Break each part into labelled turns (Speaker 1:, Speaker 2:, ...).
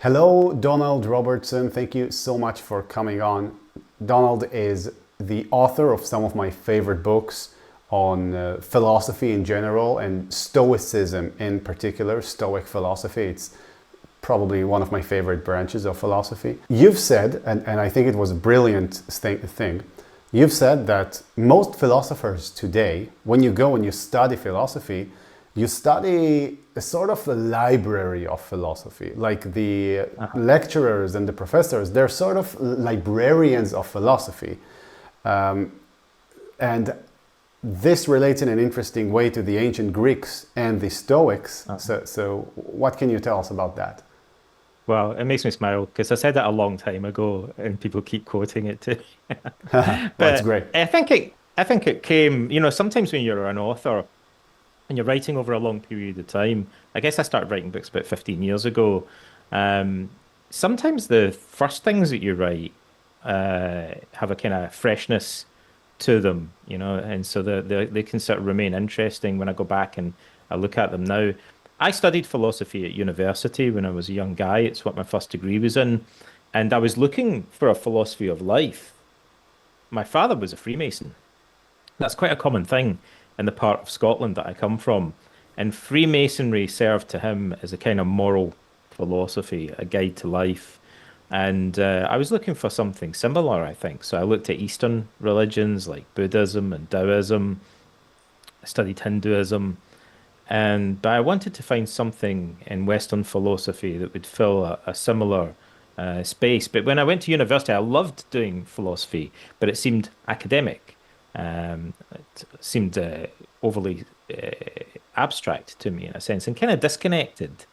Speaker 1: Hello, Donald Robertson. Thank you so much for coming on. Donald is the author of some of my favorite books on philosophy in general and Stoicism in particular, Stoic philosophy. It's probably one of my favorite branches of philosophy. You've said, and I think it was a brilliant thing, you've said that most philosophers today, when you go and you study philosophy, you study a sort of a library of philosophy. Like the lecturers and the professors, they're sort of librarians of philosophy. And this relates in an interesting way to the ancient Greeks and the Stoics. So what can you tell us about that?
Speaker 2: Well, it makes me smile because I said that a long time ago and people keep quoting it too.
Speaker 1: That's
Speaker 2: But
Speaker 1: great.
Speaker 2: I think it came, sometimes when you're an author and you're writing over a long period of time, I guess I started writing books about 15 years ago. Um, Sometimes the first things that you write have a kind of freshness to them, and so they can sort of remain interesting when I go back and I look at them now. I studied philosophy at university when I was a young guy. It's what my first degree was in. And I was looking for a philosophy of life. My father was a Freemason. That's quite a common thing in the part of Scotland that I come from. And Freemasonry served to him as a kind of moral philosophy, a guide to life. And I was looking for something similar, I think. So I looked at Eastern religions like Buddhism and Taoism. I studied Hinduism. But I wanted to find something in Western philosophy that would fill a similar space. But when I went to university, I loved doing philosophy, but it seemed academic. It seemed overly abstract to me in a sense, and kind of disconnected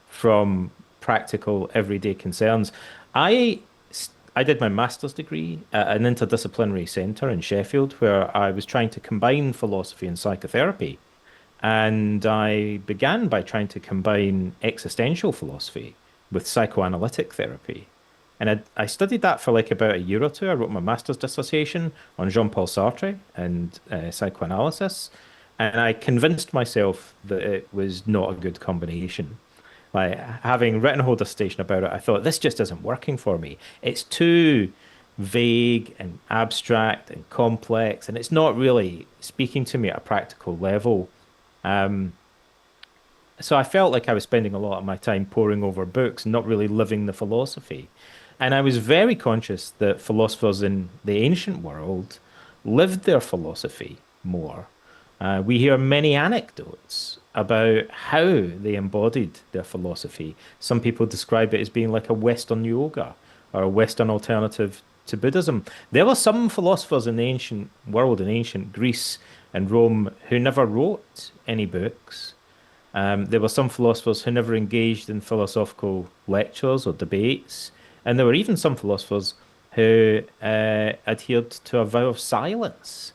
Speaker 2: from practical everyday concerns. I I did my master's degree at an interdisciplinary centre in Sheffield, where I was trying to combine philosophy and psychotherapy. And I began by trying to combine existential philosophy with psychoanalytic therapy. And I studied that for like about a year or two. I wrote my master's dissertation on Jean-Paul Sartre and psychoanalysis. And I convinced myself that it was not a good combination. Like having written a whole dissertation about it, I thought this just isn't working for me. It's too vague and abstract and complex, and it's not really speaking to me at a practical level. Um, so I felt like I was spending a lot of my time poring over books and not really living the philosophy. And I was very conscious that philosophers in the ancient world lived their philosophy more. We hear many anecdotes about how they embodied their philosophy. Some people describe it as being like a Western yoga or a Western alternative to Buddhism. There were some philosophers in the ancient world, in ancient Greece and Rome, who never wrote any books. There were some philosophers who never engaged in philosophical lectures or debates. And there were even some philosophers who adhered to a vow of silence.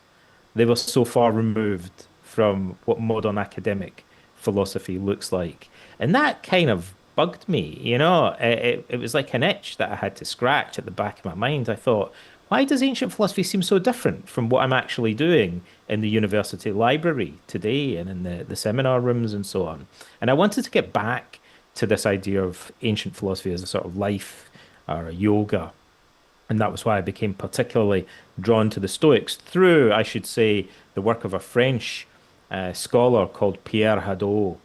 Speaker 2: They were so far removed from what modern academic philosophy looks like. And that kind of bugged me, it was like an itch that I had to scratch at the back of my mind. I thought, why does ancient philosophy seem so different from what I'm actually doing in the university library today and in the seminar rooms and so on? And I wanted to get back to this idea of ancient philosophy as a sort of life or a yoga. And that was why I became particularly drawn to the Stoics through, I should say, the work of a French scholar called Pierre Hadot.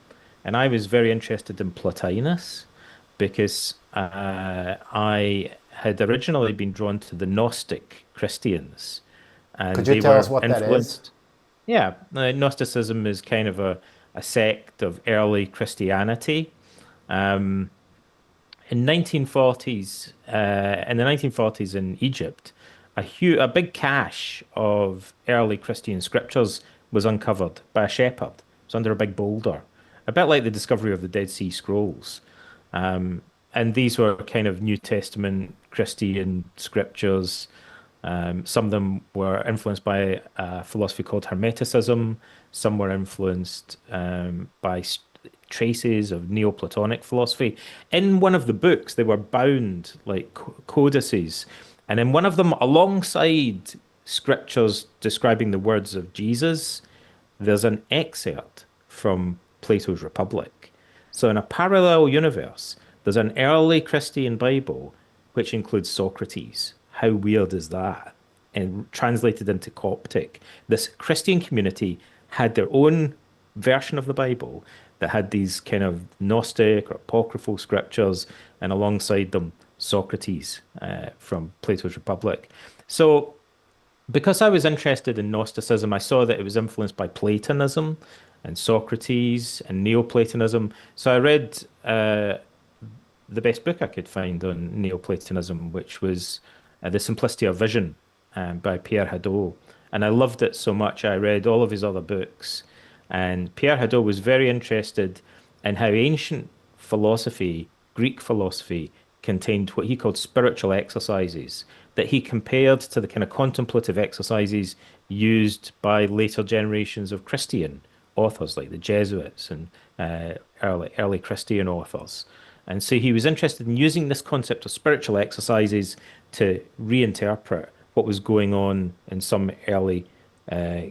Speaker 2: And I was very interested in Plotinus because I had originally been drawn to the Gnostic Christians, and
Speaker 1: Could you
Speaker 2: they
Speaker 1: tell us
Speaker 2: were
Speaker 1: what that is?
Speaker 2: influenced. Yeah, Gnosticism is kind of a sect of early Christianity. Um, in 1940s, in the 1940s in Egypt, a big cache of early Christian scriptures was uncovered by a shepherd. It was under a big boulder, a bit like the discovery of the Dead Sea Scrolls. Um, and these were kind of New Testament Christian scriptures. Some of them were influenced by a philosophy called Hermeticism. Some were influenced by traces of Neoplatonic philosophy. In one of the books, they were bound like codices. And in one of them, alongside scriptures describing the words of Jesus, there's an excerpt from Plato's Republic. So in a parallel universe, There's an early Christian Bible which includes Socrates. How weird is that? And translated into Coptic, this Christian community had their own version of the Bible that had these kind of Gnostic or apocryphal scriptures, and alongside them, Socrates from Plato's Republic. So, because I was interested in Gnosticism, I saw that it was influenced by Platonism and Socrates and Neoplatonism. So I read the best book I could find on Neoplatonism, which was The Simplicity of Vision by Pierre Hadot. And I loved it so much, I read all of his other books. And Pierre Hadot was very interested in how ancient philosophy, Greek philosophy, contained what he called spiritual exercises that he compared to the kind of contemplative exercises used by later generations of Christian authors like the Jesuits and early Christian authors. And so he was interested in using this concept of spiritual exercises to reinterpret what was going on in some early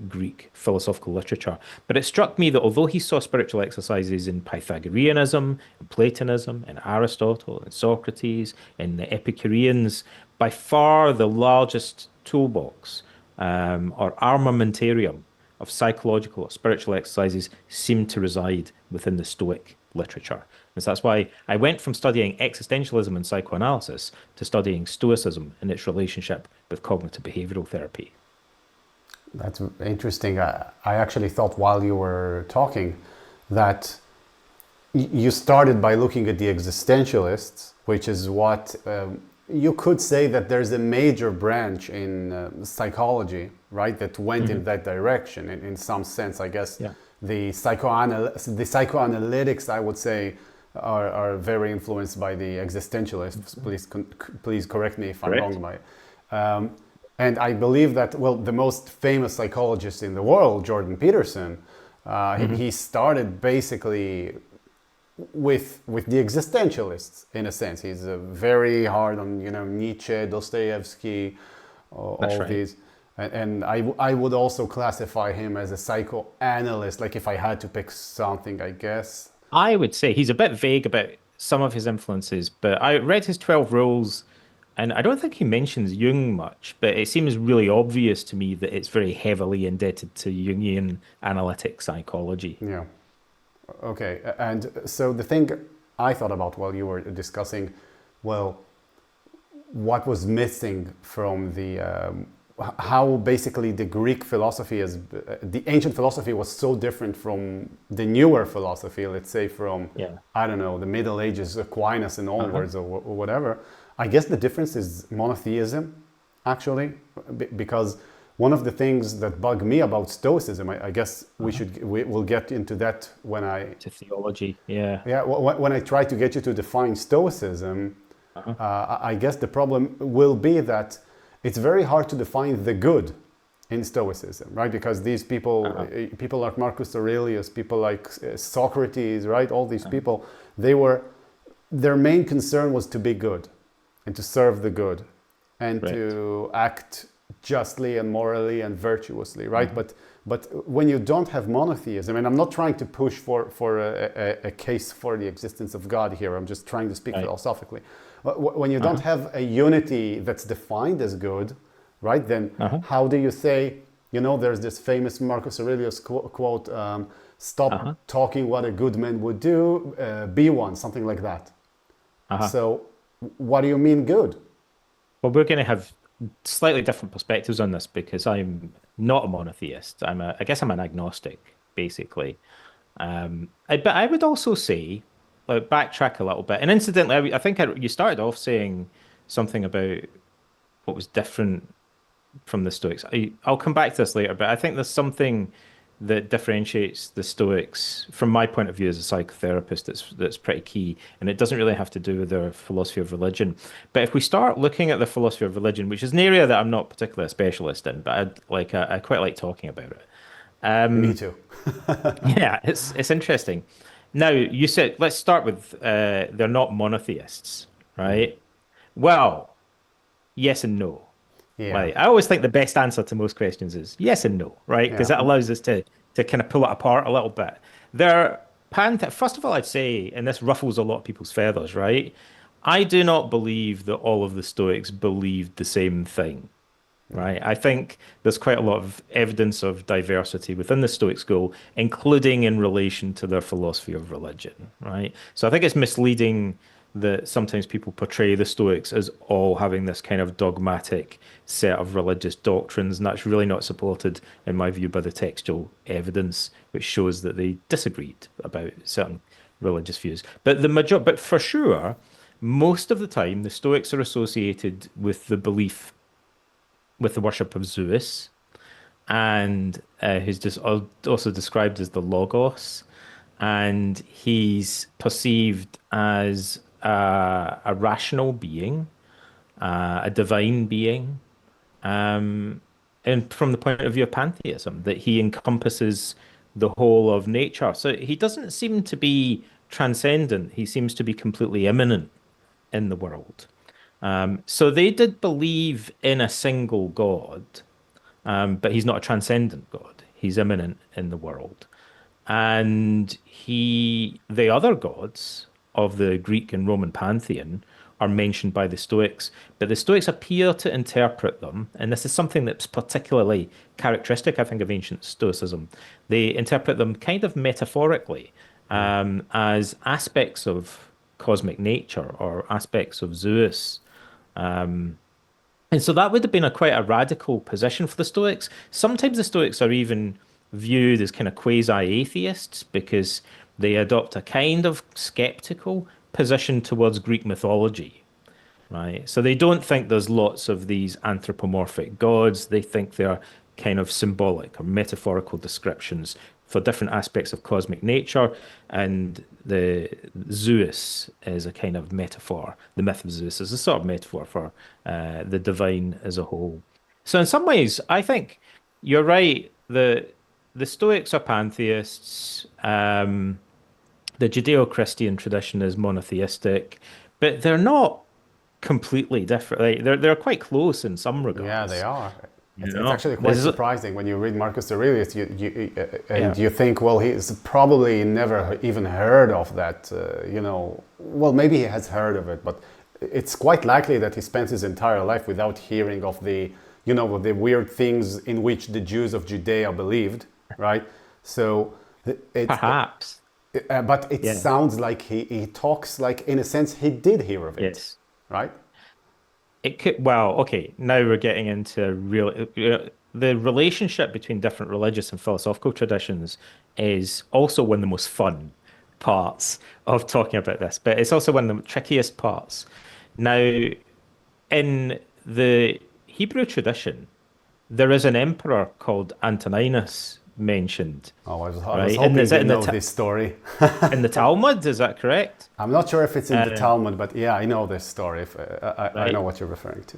Speaker 2: Greek philosophical literature. But it struck me that although he saw spiritual exercises in Pythagoreanism, in Platonism, in Aristotle, in Socrates, in the Epicureans, by far the largest toolbox or armamentarium of psychological or spiritual exercises seemed to reside within the Stoic literature. And so that's why I went from studying existentialism and psychoanalysis to studying Stoicism and its relationship with cognitive behavioral therapy.
Speaker 1: That's interesting. I actually thought while you were talking that you started by looking at the existentialists, which is what you could say that there's a major branch in psychology, right, that went in that direction in some sense. I guess the psychoanalytics, I would say, are very influenced by the existentialists. Please correct me if I'm wrong by it. And I believe that, well, the most famous psychologist in the world, Jordan Peterson, he started basically with the existentialists, in a sense. He's very hard on, Nietzsche, Dostoevsky, all these. And I would also classify him as a psychoanalyst, like if I had to pick something, I guess.
Speaker 2: I would say he's a bit vague about some of his influences, but I read his 12 Rules. And I don't think he mentions Jung much, but it seems really obvious to me that it's very heavily indebted to Jungian analytic psychology.
Speaker 1: Yeah. Okay. And so the thing I thought about while you were discussing, well, what was missing from the, how basically the Greek philosophy the ancient philosophy was so different from the newer philosophy, let's say from, I don't know, the Middle Ages, Aquinas and onwards or whatever. I guess the difference is monotheism, actually, because one of the things that bug me about Stoicism, I guess we'll get into that when
Speaker 2: to theology, yeah.
Speaker 1: Yeah, when I try to get you to define Stoicism, I guess the problem will be that it's very hard to define the good in Stoicism, right? Because these people, people like Marcus Aurelius, people like Socrates, right? All these people, their main concern was to be good. And to serve the good, and to act justly and morally and virtuously, right? But when you don't have monotheism, and I'm not trying to push for a case for the existence of God here, I'm just trying to speak philosophically. When you don't have a unity that's defined as good, right, then how do you say, there's this famous Marcus Aurelius quote, stop talking what a good man would do, be one, something like that. So what do you mean good?
Speaker 2: Well, we're going to have slightly different perspectives on this because I'm not a monotheist. I guess I'm an agnostic, basically. But I would also say, backtrack a little bit. And incidentally, I think you started off saying something about what was different from the Stoics. I'll come back to this later, but I think there's something that differentiates the Stoics from my point of view as a psychotherapist that's pretty key, and it doesn't really have to do with their philosophy of religion. But if we start looking at the philosophy of religion, which is an area that I'm not particularly a specialist in, but I quite like talking about it.
Speaker 1: Me too.
Speaker 2: Yeah, it's interesting. Now, you said, let's start with they're not monotheists, right? Well, yes and no.
Speaker 1: Yeah.
Speaker 2: Right. I always think the best answer to most questions is yes and no, right? Because that allows us to kind of pull it apart a little bit. They're First of all, I'd say, and this ruffles a lot of people's feathers, right? I do not believe that all of the Stoics believed the same thing, right? I think there's quite a lot of evidence of diversity within the Stoic school, including in relation to their philosophy of religion, right? So I think it's misleading that sometimes people portray the Stoics as all having this kind of dogmatic set of religious doctrines, and that's really not supported, in my view, by the textual evidence, which shows that they disagreed about certain religious views. But for sure, most of the time, the Stoics are associated with the belief with the worship of Zeus, and who's just also described as the Logos, and he's perceived as a rational being, a divine being, and from the point of view of pantheism, that he encompasses the whole of nature. So he doesn't seem to be transcendent. He seems to be completely immanent in the world. So they did believe in a single God, but he's not a transcendent God. He's immanent in the world. And the other gods of the Greek and Roman pantheon are mentioned by the Stoics, but the Stoics appear to interpret them, and this is something that's particularly characteristic, I think, of ancient Stoicism. They interpret them kind of metaphorically, as aspects of cosmic nature or aspects of Zeus. And so that would have been quite a radical position for the Stoics. Sometimes the Stoics are even viewed as kind of quasi-atheists because they adopt a kind of skeptical position towards Greek mythology, right? So they don't think there's lots of these anthropomorphic gods. They think they're kind of symbolic or metaphorical descriptions for different aspects of cosmic nature, and the Zeus is a kind of metaphor. The myth of Zeus is a sort of metaphor for the divine as a whole. So in some ways, I think you're right. The Stoics are pantheists. The Judeo-Christian tradition is monotheistic, but they're not completely different. They're quite close in some
Speaker 1: Yeah,
Speaker 2: regards.
Speaker 1: they are.
Speaker 2: You
Speaker 1: It's
Speaker 2: know,
Speaker 1: actually quite
Speaker 2: this is
Speaker 1: surprising when you read Marcus Aurelius,
Speaker 2: yeah.
Speaker 1: and you think, well, he's probably never even heard of that. Well, maybe he has heard of it, but it's quite likely that he spent his entire life without hearing of the weird things in which the Jews of Judea believed, right? So
Speaker 2: Perhaps.
Speaker 1: but it
Speaker 2: Yeah.
Speaker 1: sounds like he talks like, in a sense, he did hear of it,
Speaker 2: Yes.
Speaker 1: right?
Speaker 2: It could, well, okay, now we're getting into the relationship between different religious and philosophical traditions is also one of the most fun parts of talking about this, but it's also one of the trickiest parts. Now, in the Hebrew tradition, there is an emperor called Antoninus mentioned,
Speaker 1: Oh, I was
Speaker 2: right?
Speaker 1: hoping
Speaker 2: Is it
Speaker 1: you know this story.
Speaker 2: in the Talmud? Is that correct?
Speaker 1: I'm not sure if it's in the
Speaker 2: Uh,
Speaker 1: Talmud, but yeah, I know this story. If, I know
Speaker 2: right.
Speaker 1: what you're referring to.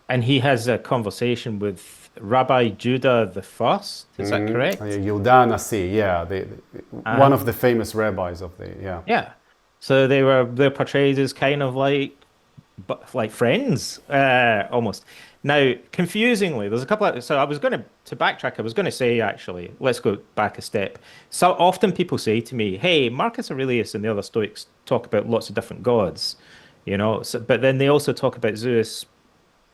Speaker 2: And he has a conversation with Rabbi Judah the First. Is that correct?
Speaker 1: Yehuda Nasi, yeah, one
Speaker 2: Uh,
Speaker 1: of the famous rabbis of the, yeah.
Speaker 2: yeah. So they're portrayed as kind of but like friends, almost. Now, confusingly, there's a couple of, so I was going to backtrack. I was going to say, actually, let's go back a step. So often people say to me, hey, Marcus Aurelius and the other Stoics talk about lots of different gods, but then they also talk about Zeus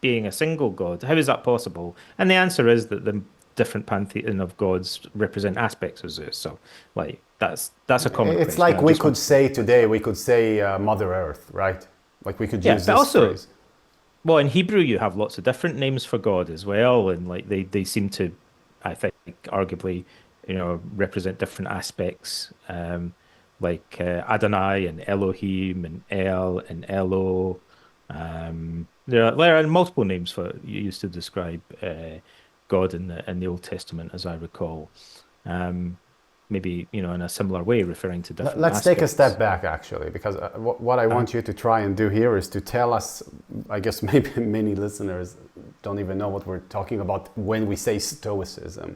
Speaker 2: being a single god. How is that possible? And the answer is that the different pantheon of gods represent aspects of Zeus. So, like, that's a common
Speaker 1: It's
Speaker 2: question.
Speaker 1: like
Speaker 2: I
Speaker 1: we
Speaker 2: just
Speaker 1: could
Speaker 2: want
Speaker 1: say today, we could say Mother Earth, right? Like we could
Speaker 2: Yeah,
Speaker 1: use
Speaker 2: but
Speaker 1: this
Speaker 2: also,
Speaker 1: phrase.
Speaker 2: well, in Hebrew you have lots of different names for God as well, and like they seem to, I think, arguably, represent different aspects, like Adonai and Elohim and El and Elo. There are multiple names for used to describe God in the Old Testament, as I recall. Um, Maybe, in a similar way, referring to different
Speaker 1: Let's take a step
Speaker 2: aspects.
Speaker 1: back, actually, because what I
Speaker 2: Uh,
Speaker 1: want you to try and do here is to tell us, I guess maybe many listeners don't even know what we're talking about when we say Stoicism.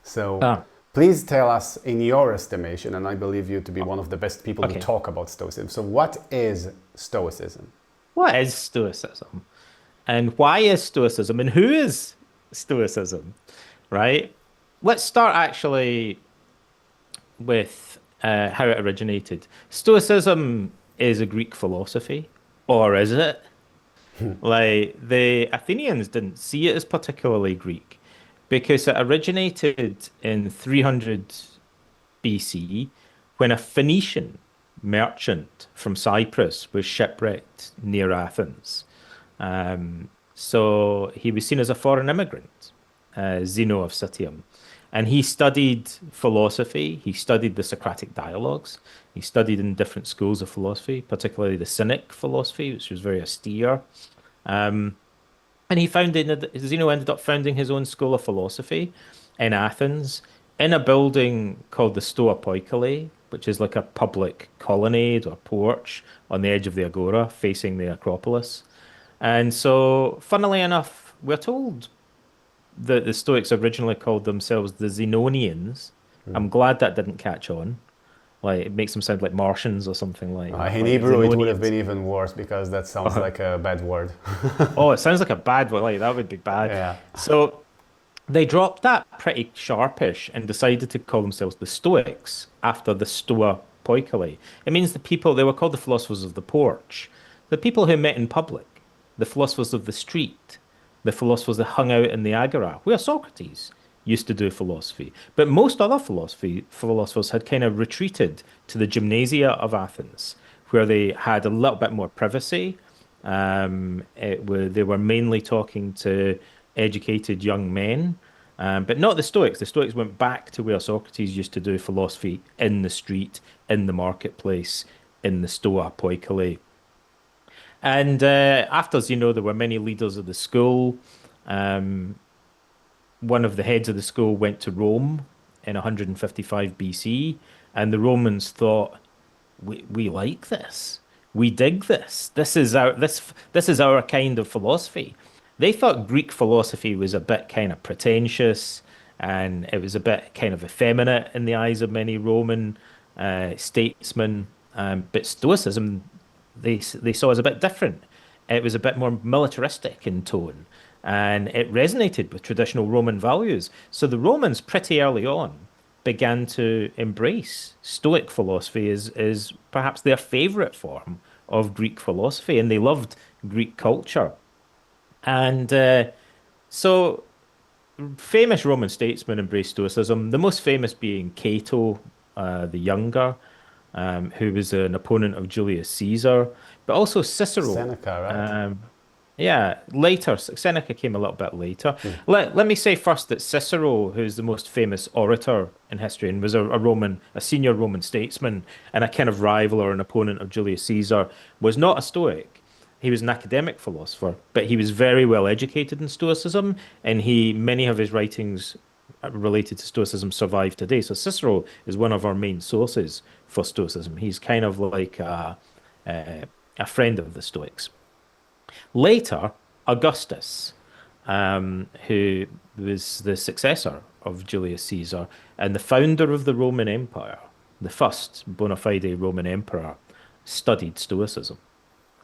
Speaker 1: So
Speaker 2: ah,
Speaker 1: please tell us, in your estimation, and I believe you to be one of the best people to
Speaker 2: okay.
Speaker 1: talk about Stoicism. So what is Stoicism?
Speaker 2: What is Stoicism? And why is Stoicism? And who is Stoicism? Right? Let's start actually with how it originated. Stoicism is a Greek philosophy, or is it? Like the Athenians didn't see it as particularly Greek because it originated in 300 BC when a Phoenician merchant from Cyprus was shipwrecked near Athens. So he was seen as a foreign immigrant, Zeno of Citium. And he studied philosophy. He studied the Socratic dialogues. He studied in different schools of philosophy, particularly the Cynic philosophy, which was very austere. Um, and Zeno ended up founding his own school of philosophy in Athens in a building called the Stoa Poikile, which is like a public colonnade or porch on the edge of the Agora facing the Acropolis. And so, funnily enough, we're told that the Stoics originally called themselves the Zenonians. I'm glad that didn't catch on. Like it makes them sound like Martians or something
Speaker 1: In
Speaker 2: like
Speaker 1: Hebrew, it would have
Speaker 2: Zenonians.
Speaker 1: been even worse because that sounds like a bad word.
Speaker 2: Oh, it sounds like a bad one. Like that would be bad.
Speaker 1: Yeah.
Speaker 2: So they dropped that pretty sharpish and decided to call themselves the Stoics after the Stoa Poikile. It means the people, they were called the philosophers of the porch, the people who met in public, the philosophers of the street, the philosophers that hung out in the agora, where Socrates used to do philosophy. But most other philosophers had kind of retreated to the gymnasia of Athens, where they had a little bit more privacy. They were mainly talking to educated young men, but not the Stoics. The Stoics went back to where Socrates used to do philosophy in the street, in the marketplace, in the Stoa Poikile. And after Zeno, there were many leaders of the school. Um, One of the heads of the school went to Rome in 155 BC, and the Romans thought, we like this. We dig this. This is our kind of philosophy. They thought Greek philosophy was a bit kind of pretentious and it was a bit kind of effeminate in the eyes of many Roman statesmen. But Stoicism, they saw as a bit different. It was a bit more militaristic in tone, and it resonated with traditional Roman values. So the Romans, pretty early on, began to embrace Stoic philosophy as perhaps their favorite form of Greek philosophy, and they loved Greek culture. And so famous Roman statesmen embraced Stoicism, the most famous being Cato the Younger, who was an opponent of Julius Caesar, but also Cicero.
Speaker 1: Seneca, right?
Speaker 2: Yeah, later. Seneca came a little bit later. Let me say first that Cicero, who's the most famous orator in history and was a senior Roman statesman and a kind of rival or an opponent of Julius Caesar, was not a Stoic. He was an academic philosopher, but he was very well educated in Stoicism, and many of his writings related to Stoicism survive today. So Cicero is one of our main sources for Stoicism. He's kind of like a friend of the Stoics. Later, Augustus, who was the successor of Julius Caesar and the founder of the Roman Empire, the first bona fide Roman emperor, studied Stoicism.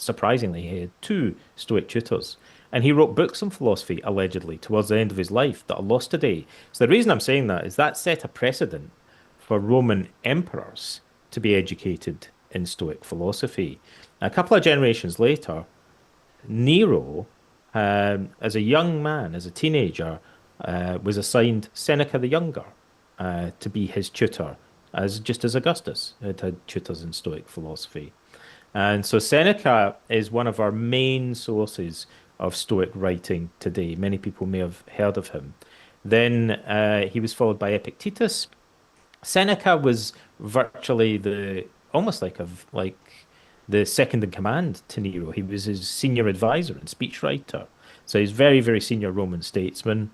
Speaker 2: Surprisingly, he had two Stoic tutors, and he wrote books on philosophy, allegedly, towards the end of his life that are lost today. So the reason I'm saying that is that set a precedent for Roman emperors to be educated in Stoic philosophy. A couple of generations later, Nero, as a young man, as a teenager, was assigned Seneca the Younger to be his tutor, just as Augustus had tutors in Stoic philosophy. And so Seneca is one of our main sources of Stoic writing today. Many people may have heard of him. Then he was followed by Epictetus. Seneca was virtually almost like the second in command to Nero. He was his senior advisor and speechwriter. So he's very, very senior Roman statesman.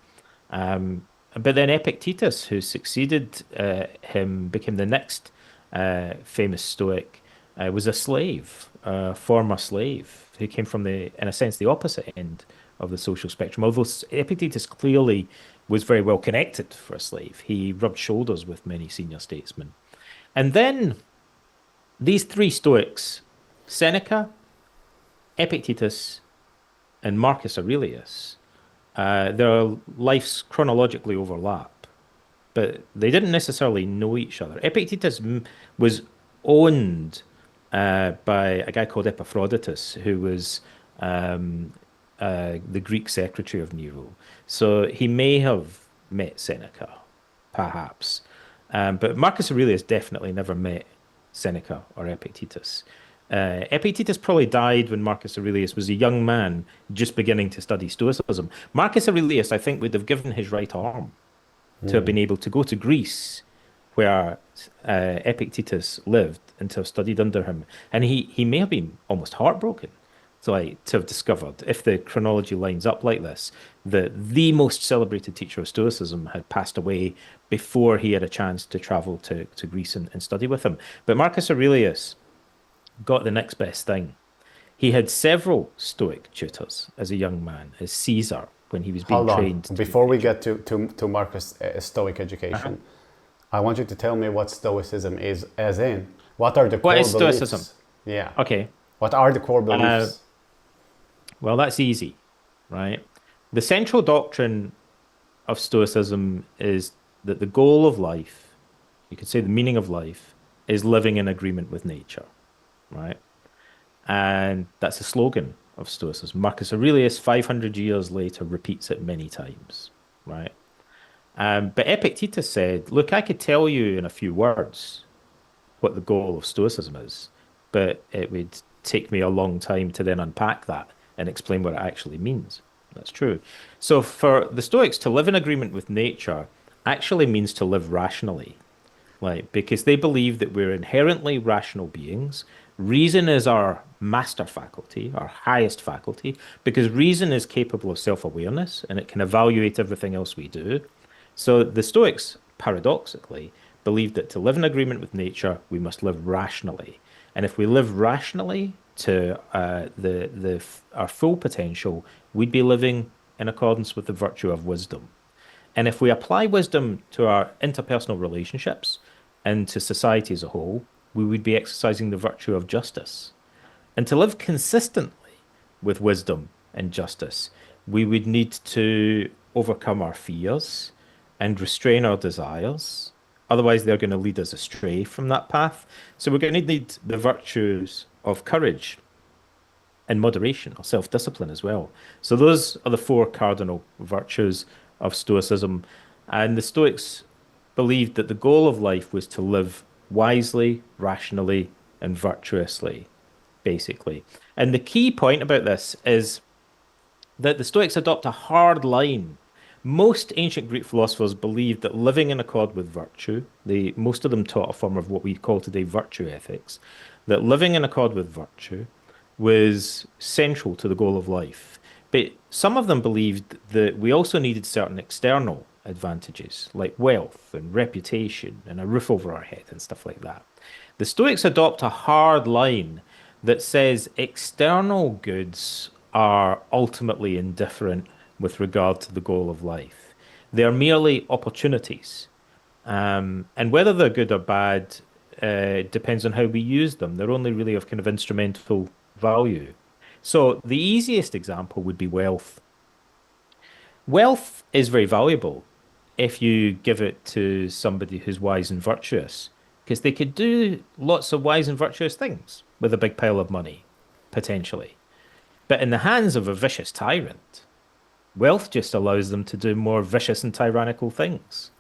Speaker 2: But then Epictetus, who succeeded him, became the next famous Stoic, was a slave, a former slave, who came from in a sense, the opposite end of the social spectrum. Although Epictetus clearly was very well connected for a slave. He rubbed shoulders with many senior statesmen. And then these three Stoics, Seneca, Epictetus, and Marcus Aurelius, their lives chronologically overlap. but they didn't necessarily know each other. Epictetus was owned by a guy called Epaphroditus, who was um, the Greek secretary of Nero. So he may have met Seneca, perhaps. But Marcus Aurelius definitely never met Seneca or Epictetus. Epictetus probably died when Marcus Aurelius was a young man just beginning to study Stoicism. Marcus Aurelius, I think, would have given his right arm to have been able to go to Greece, where Epictetus lived, and to have studied under him. And he may have been almost heartbroken to have discovered, if the chronology lines up like this, that the most celebrated teacher of Stoicism had passed away before he had a chance to travel to Greece and study with him. But Marcus Aurelius got the next best thing. He had several Stoic tutors as a young man, as Caesar, when he was being
Speaker 1: Hold on.
Speaker 2: trained.
Speaker 1: Before we get to Marcus' Stoic education, I want you to tell me what Stoicism is, as in, what are the core
Speaker 2: What is
Speaker 1: beliefs?
Speaker 2: Stoicism?
Speaker 1: Yeah.
Speaker 2: Okay.
Speaker 1: What are the core beliefs?
Speaker 2: Well, that's easy, right? The central doctrine of Stoicism is that the goal of life, you could say the meaning of life, is living in agreement with nature, right? And that's a slogan of Stoicism. Marcus Aurelius, 500 years later, repeats it many times, right? But Epictetus said, look, I could tell you in a few words what the goal of Stoicism is, but it would take me a long time to then unpack that and explain what it actually means. That's true. So for the Stoics, to live in agreement with nature actually means to live rationally, like, because they believe that we're inherently rational beings. Reason is our master faculty, our highest faculty, because reason is capable of self-awareness and it can evaluate everything else we do. So the Stoics, paradoxically, believe that to live in agreement with nature, we must live rationally. And if we live rationally to our full potential, we'd be living in accordance with the virtue of wisdom. And if we apply wisdom to our interpersonal relationships and to society as a whole, we would be exercising the virtue of justice. And to live consistently with wisdom and justice, we would need to overcome our fears and restrain our desires. Otherwise, they're going to lead us astray from that path. So we're going to need the virtues of courage and moderation, or self-discipline as well. So those are the four cardinal virtues of Stoicism. And the Stoics believed that the goal of life was to live wisely, rationally, and virtuously, basically. And the key point about this is that the Stoics adopt a hard line. Most ancient Greek philosophers believed that living in accord with virtue, most of them taught a form of what we call today virtue ethics, that living in accord with virtue was central to the goal of life. But some of them believed that we also needed certain external advantages, like wealth and reputation and a roof over our head and stuff like that. The Stoics adopt a hard line that says external goods are ultimately indifferent with regard to the goal of life. They are merely opportunities. And whether they're good or bad depends on how we use them. They're only really of kind of instrumental value. So the easiest example would be wealth. Wealth is very valuable if you give it to somebody who's wise and virtuous, because they could do lots of wise and virtuous things with a big pile of money, potentially. But in the hands of a vicious tyrant, wealth just allows them to do more vicious and tyrannical things.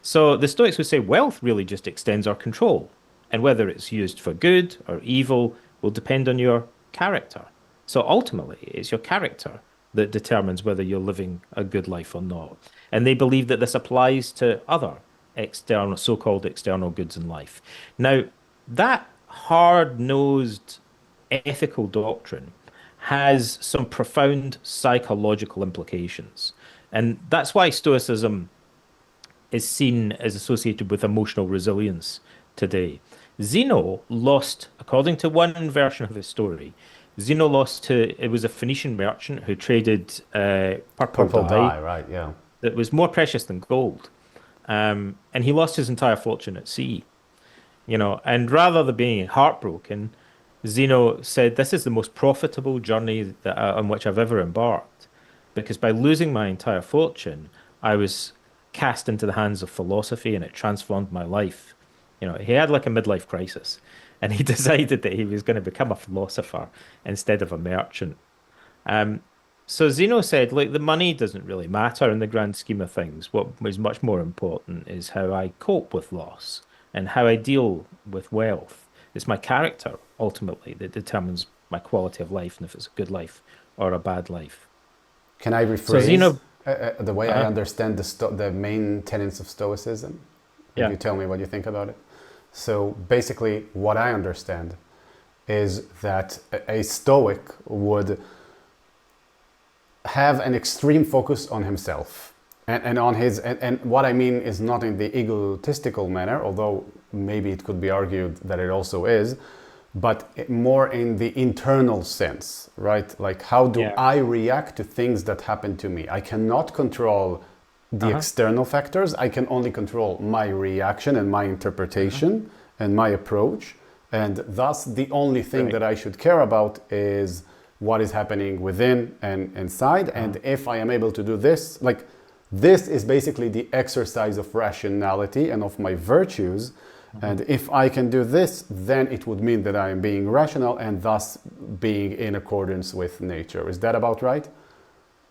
Speaker 2: So the Stoics would say wealth really just extends our control, and whether it's used for good or evil will depend on your character. So ultimately, it's your character that determines whether you're living a good life or not. And they believe that this applies to other external, so-called external goods in life. Now, that hard-nosed ethical doctrine has some profound psychological implications. And that's why Stoicism is seen as associated with emotional resilience today. Zeno lost, according to one version of his story, Zeno lost to, it was a Phoenician merchant who traded purple dye
Speaker 1: Right, yeah.
Speaker 2: that was more precious than gold. And he lost his entire fortune at sea, and rather than being heartbroken, Zeno said, this is the most profitable journey on which I've ever embarked, because by losing my entire fortune, I was cast into the hands of philosophy and it transformed my life. You know, he had like a midlife crisis and he decided that he was going to become a philosopher instead of a merchant. Um, so Zeno said, look, the money doesn't really matter in the grand scheme of things. What is much more important is how I cope with loss and how I deal with wealth. It's my character ultimately that determines my quality of life and if it's a good life or a bad life.
Speaker 1: Can I
Speaker 2: So
Speaker 1: rephrase
Speaker 2: Zeno,
Speaker 1: the way I
Speaker 2: uh
Speaker 1: understand the main tenets of Stoicism? And
Speaker 2: yeah,
Speaker 1: you tell me what you think about it. So basically, what I understand is that a Stoic would have an extreme focus on himself and on his and what I mean is not in the egotistical manner, although maybe it could be argued that it also is, but more in the internal sense, right? Like, how do
Speaker 2: yeah,
Speaker 1: I react to things that happen to me? I cannot control the
Speaker 2: uh-huh,
Speaker 1: external factors. I can only control my reaction and my
Speaker 2: uh-huh,
Speaker 1: interpretation and my approach. And thus, the only thing
Speaker 2: right,
Speaker 1: that I should care about is what is happening within and inside.
Speaker 2: uh-huh,
Speaker 1: And if I am able to do this, like, this is basically the exercise of rationality and of my virtues.
Speaker 2: uh-huh.
Speaker 1: And if I can do this, then it would mean that I am being rational and thus being in accordance with nature. Is that about right?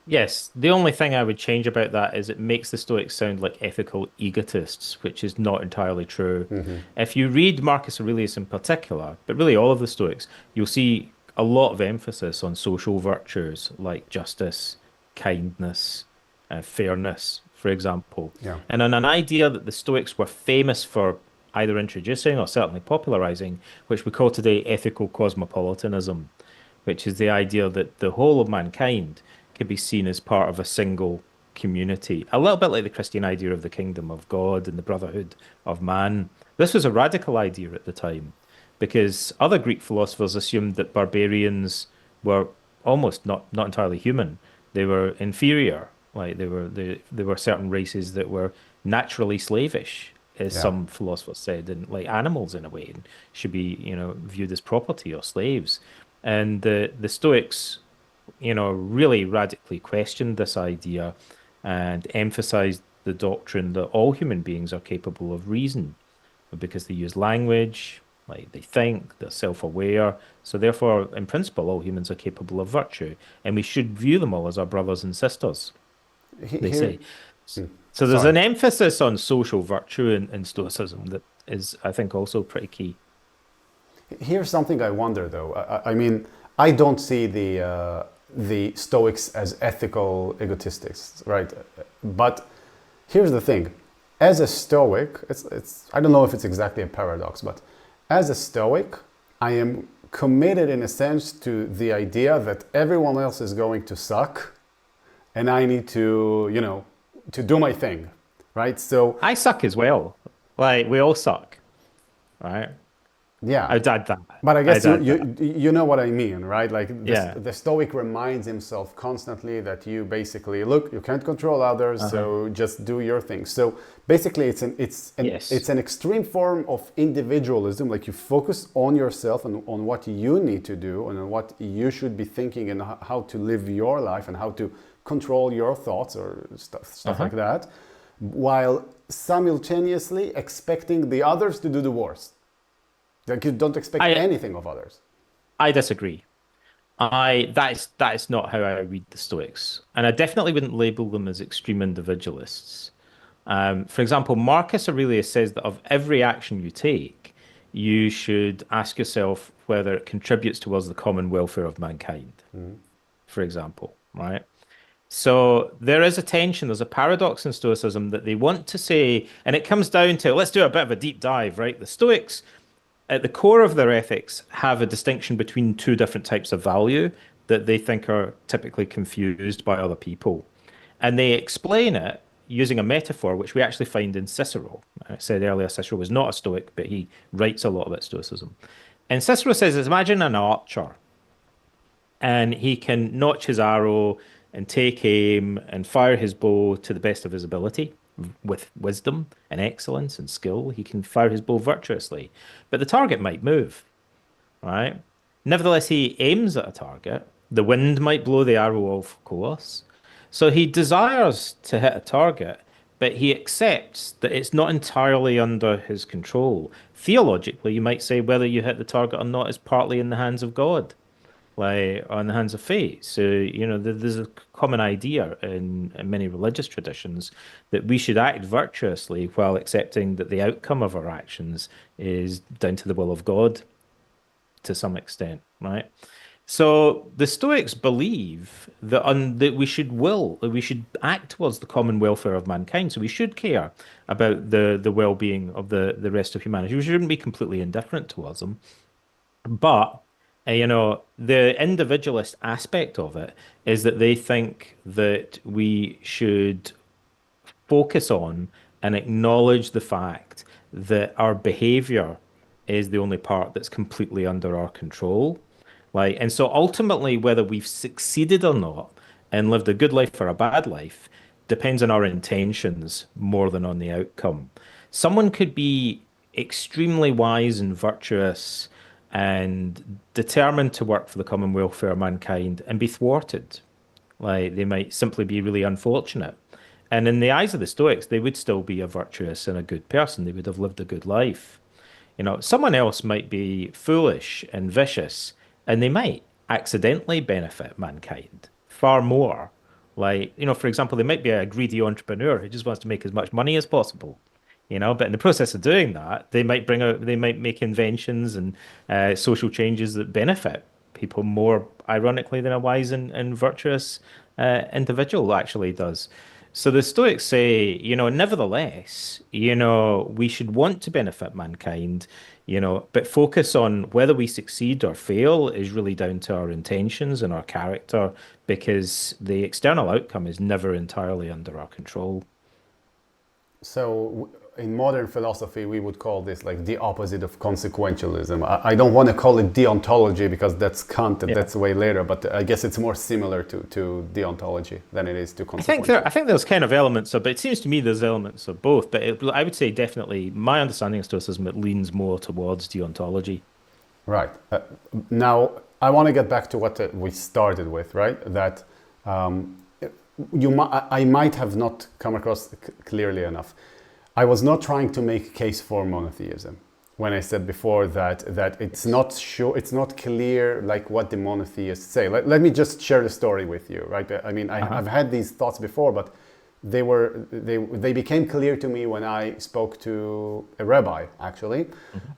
Speaker 2: Yes, the only thing I would change about that is it makes the Stoics sound like ethical egotists, which is not entirely true. If you read Marcus Aurelius in particular, but really all of the Stoics, you'll see a lot of emphasis on social virtues like justice, kindness, fairness, for example,
Speaker 1: Yeah.
Speaker 2: and on an idea that the Stoics were famous for either introducing or certainly popularizing, which we call today ethical cosmopolitanism, which is the idea that the whole of mankind could be seen as part of a single community. A little bit like the Christian idea of the kingdom of God and the brotherhood of man. This was a radical idea at the time because other Greek philosophers assumed that barbarians were almost not entirely human. They were inferior. Like there were certain races that were naturally slavish, as
Speaker 1: Yeah.
Speaker 2: some philosophers said, and like animals in a way, and should be, viewed as property or slaves. And the Stoics, really radically questioned this idea and emphasized the doctrine that all human beings are capable of reason because they use language, like they think, they're self-aware. So therefore, in principle, all humans are capable of virtue, and we should view them all as our brothers and sisters, they
Speaker 1: Here,
Speaker 2: say. So there's
Speaker 1: sorry.
Speaker 2: an emphasis on social virtue in Stoicism that is, I think, also pretty key.
Speaker 1: Here's something I wonder though. I mean, I don't see the Stoics as ethical egotistics, right? But here's the thing: as a Stoic, it's I don't know if it's exactly a paradox, but as a Stoic, I am committed in a sense to the idea that everyone else is going to suck, and I need to, to do my thing, right? So
Speaker 2: I suck as well. Like we all suck, right?
Speaker 1: yeah.
Speaker 2: I'd add that.
Speaker 1: But I guess
Speaker 2: I'd
Speaker 1: you,
Speaker 2: add
Speaker 1: you
Speaker 2: that.
Speaker 1: you know what I mean, right? Like
Speaker 2: Yeah.
Speaker 1: the Stoic reminds himself constantly that you basically look, you can't control others,
Speaker 2: Uh-huh.
Speaker 1: so just do your thing. So basically, it's
Speaker 2: Yes.
Speaker 1: an extreme form of individualism. Like you focus on yourself and on what you need to do and on what you should be thinking and how to live your life and how to control your thoughts or stuff
Speaker 2: Uh-huh.
Speaker 1: like that, while simultaneously expecting the others to do the worst. Like you don't expect
Speaker 2: I
Speaker 1: anything of others.
Speaker 2: I disagree. That is not how I read the Stoics, and I definitely wouldn't label them as extreme individualists. For example, Marcus Aurelius says that of every action you take, you should ask yourself whether it contributes towards the common welfare of mankind, for example, right? So there is a tension, there's a paradox in Stoicism that they want to say, and it comes down to, let's do a bit of a deep dive, right? The Stoics at the core of their ethics have a distinction between two different types of value that they think are typically confused by other people. And they explain it using a metaphor, which we actually find in Cicero. I said earlier, Cicero was not a Stoic, but he writes a lot about Stoicism. And Cicero says, imagine an archer, and he can notch his arrow and take aim and fire his bow to the best of his ability with wisdom and excellence and skill. He can fire his bow virtuously, but the target might move, right? Nevertheless, he aims at a target. The wind might blow the arrow off course. So he desires to hit a target, but he accepts that it's not entirely under his control. Theologically, you might say whether you hit the target or not is partly in the hands of God, like on the hands of fate. So, there's a common idea in many religious traditions that we should act virtuously while accepting that the outcome of our actions is down to the will of God to some extent, right? So the Stoics believe that we should act towards the common welfare of mankind. So we should care about the well-being of the rest of humanity. We shouldn't be completely indifferent towards them. But the individualist aspect of it is that they think that we should focus on and acknowledge the fact that our behavior is the only part that's completely under our control. And so ultimately, whether we've succeeded or not and lived a good life or a bad life depends on our intentions more than on the outcome. Someone could be extremely wise and virtuous and determined to work for the common welfare of mankind and be thwarted. Like they might simply be really unfortunate. And in the eyes of the Stoics, they would still be a virtuous and a good person. They would have lived a good life. Someone else might be foolish and vicious, and they might accidentally benefit mankind far more. For example, they might be a greedy entrepreneur who just wants to make as much money as possible. But in the process of doing that, they might make inventions and social changes that benefit people more ironically than a wise and virtuous individual actually does. So the Stoics say, nevertheless, we should want to benefit mankind, but focus on whether we succeed or fail is really down to our intentions and our character, because the external outcome is never entirely under our control.
Speaker 1: So in modern philosophy, we would call this like the opposite of consequentialism. I don't want to call it deontology because that's Kant and that's way later, but I guess it's more similar to deontology than it is to consequentialism.
Speaker 2: I think there's kind of elements of, but it seems to me there's elements of both. But I would say definitely my understanding of Stoicism, it leans more towards deontology.
Speaker 1: Right. Now, I want to get back to what we started with, right? That I might have not come across clearly enough. I was not trying to make a case for monotheism when I said before that it's not sure, it's not clear like what the monotheists say. Let me just share the story with you, right? I mean, I've had these thoughts before, but they became clear to me when I spoke to a rabbi, actually.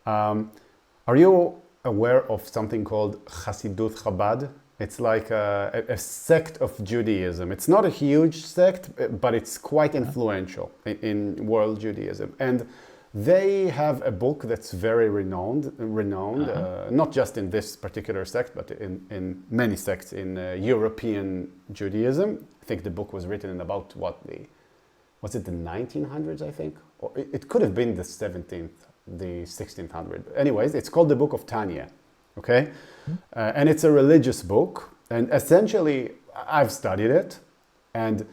Speaker 1: Are you aware of something called Hasidut Chabad? It's like a sect of Judaism. It's not a huge sect, but it's quite influential in world Judaism. And they have a book that's very renowned, not just in this particular sect, but in many sects in European Judaism. I think the book was written in about was it the 1900s, I think? Or it could have been the 17th, the 1600s. Anyways, it's called the Book of Tanya, okay? And it's a religious book, and essentially I've studied it, and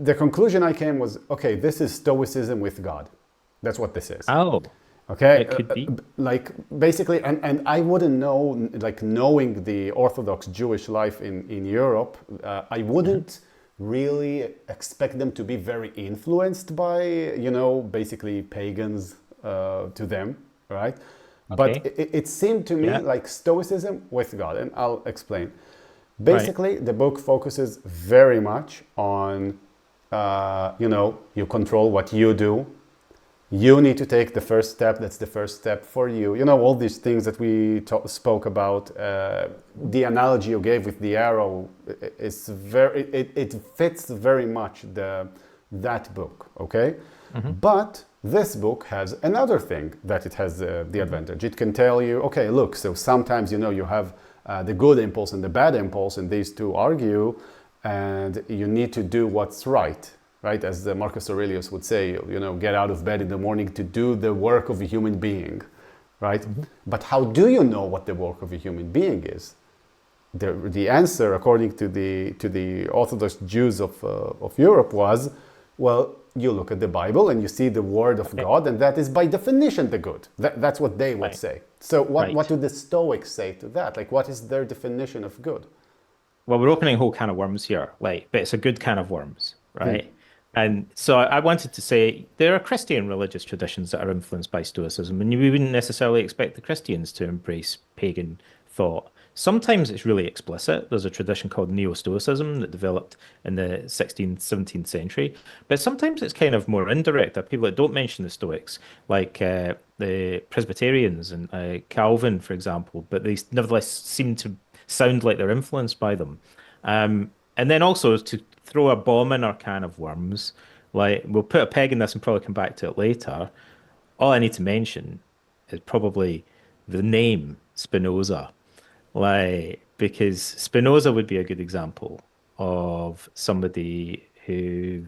Speaker 1: the conclusion I came was, okay, this is Stoicism with God. That's what this is.
Speaker 2: Oh,
Speaker 1: okay.
Speaker 2: it could be.
Speaker 1: Like basically, and I wouldn't know, like knowing the Orthodox Jewish life in Europe, I wouldn't really expect them to be very influenced by, basically pagans to them, right?
Speaker 2: Okay.
Speaker 1: But it seemed to me like Stoicism with God, and I'll explain. Basically, the book focuses very much on, you control what you do. You need to take the first step. That's the first step for you. All these things that we spoke about. The analogy you gave with the arrow is it fits very much that book. Okay, but this book has another thing that it has the advantage. It can tell you, okay, look, so sometimes, you have the good impulse and the bad impulse, and these two argue, and you need to do what's right, as Marcus Aurelius would say, get out of bed in the morning to do the work of a human being, right? But how do you know what the work of a human being is? The answer, according to the Orthodox Jews of Europe, was, well, you look at the Bible and you see the word of God, and that is by definition the good. That's what they would say. So what do the Stoics say to that? Like, what is their definition of good?
Speaker 2: Well, we're opening a whole can of worms here, but it's a good can of worms, right? And so I wanted to say there are Christian religious traditions that are influenced by Stoicism, and we wouldn't necessarily expect the Christians to embrace pagan thought. Sometimes it's really explicit. There's a tradition called Neo-Stoicism that developed in the 16th, 17th century. But sometimes it's kind of more indirect. There are people that don't mention the Stoics, like the Presbyterians and Calvin, for example, but they nevertheless seem to sound like they're influenced by them. And then also to throw a bomb in our can of worms, like we'll put a peg in this and probably come back to it later. All I need to mention is probably the name Spinoza, like because Spinoza would be a good example of somebody who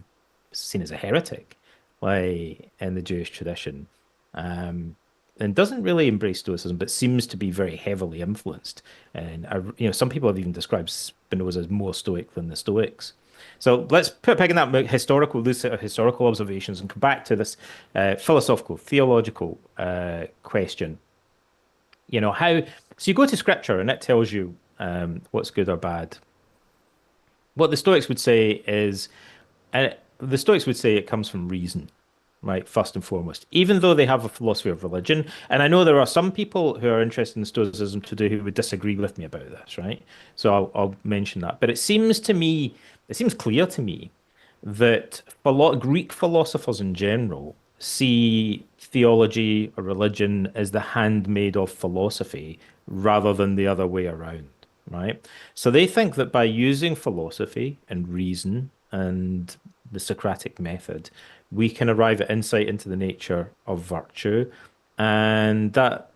Speaker 2: is seen as a heretic, like in the Jewish tradition, um, and doesn't really embrace Stoicism, but seems to be very heavily influenced. And some people have even described Spinoza as more Stoic than the Stoics. So let's put a peg in that loose set of historical observations and come back to this philosophical, theological question. How, so you go to scripture and it tells you what's good or bad. What the Stoics would say is, the Stoics would say it comes from reason, right? First and foremost, even though they have a philosophy of religion. And I know there are some people who are interested in Stoicism today who would disagree with me about this, right? So I'll mention that. But it seems clear to me that Greek philosophers in general see theology or religion as the handmaid of philosophy rather than the other way around, right? So they think that by using philosophy and reason and the Socratic method, we can arrive at insight into the nature of virtue, and that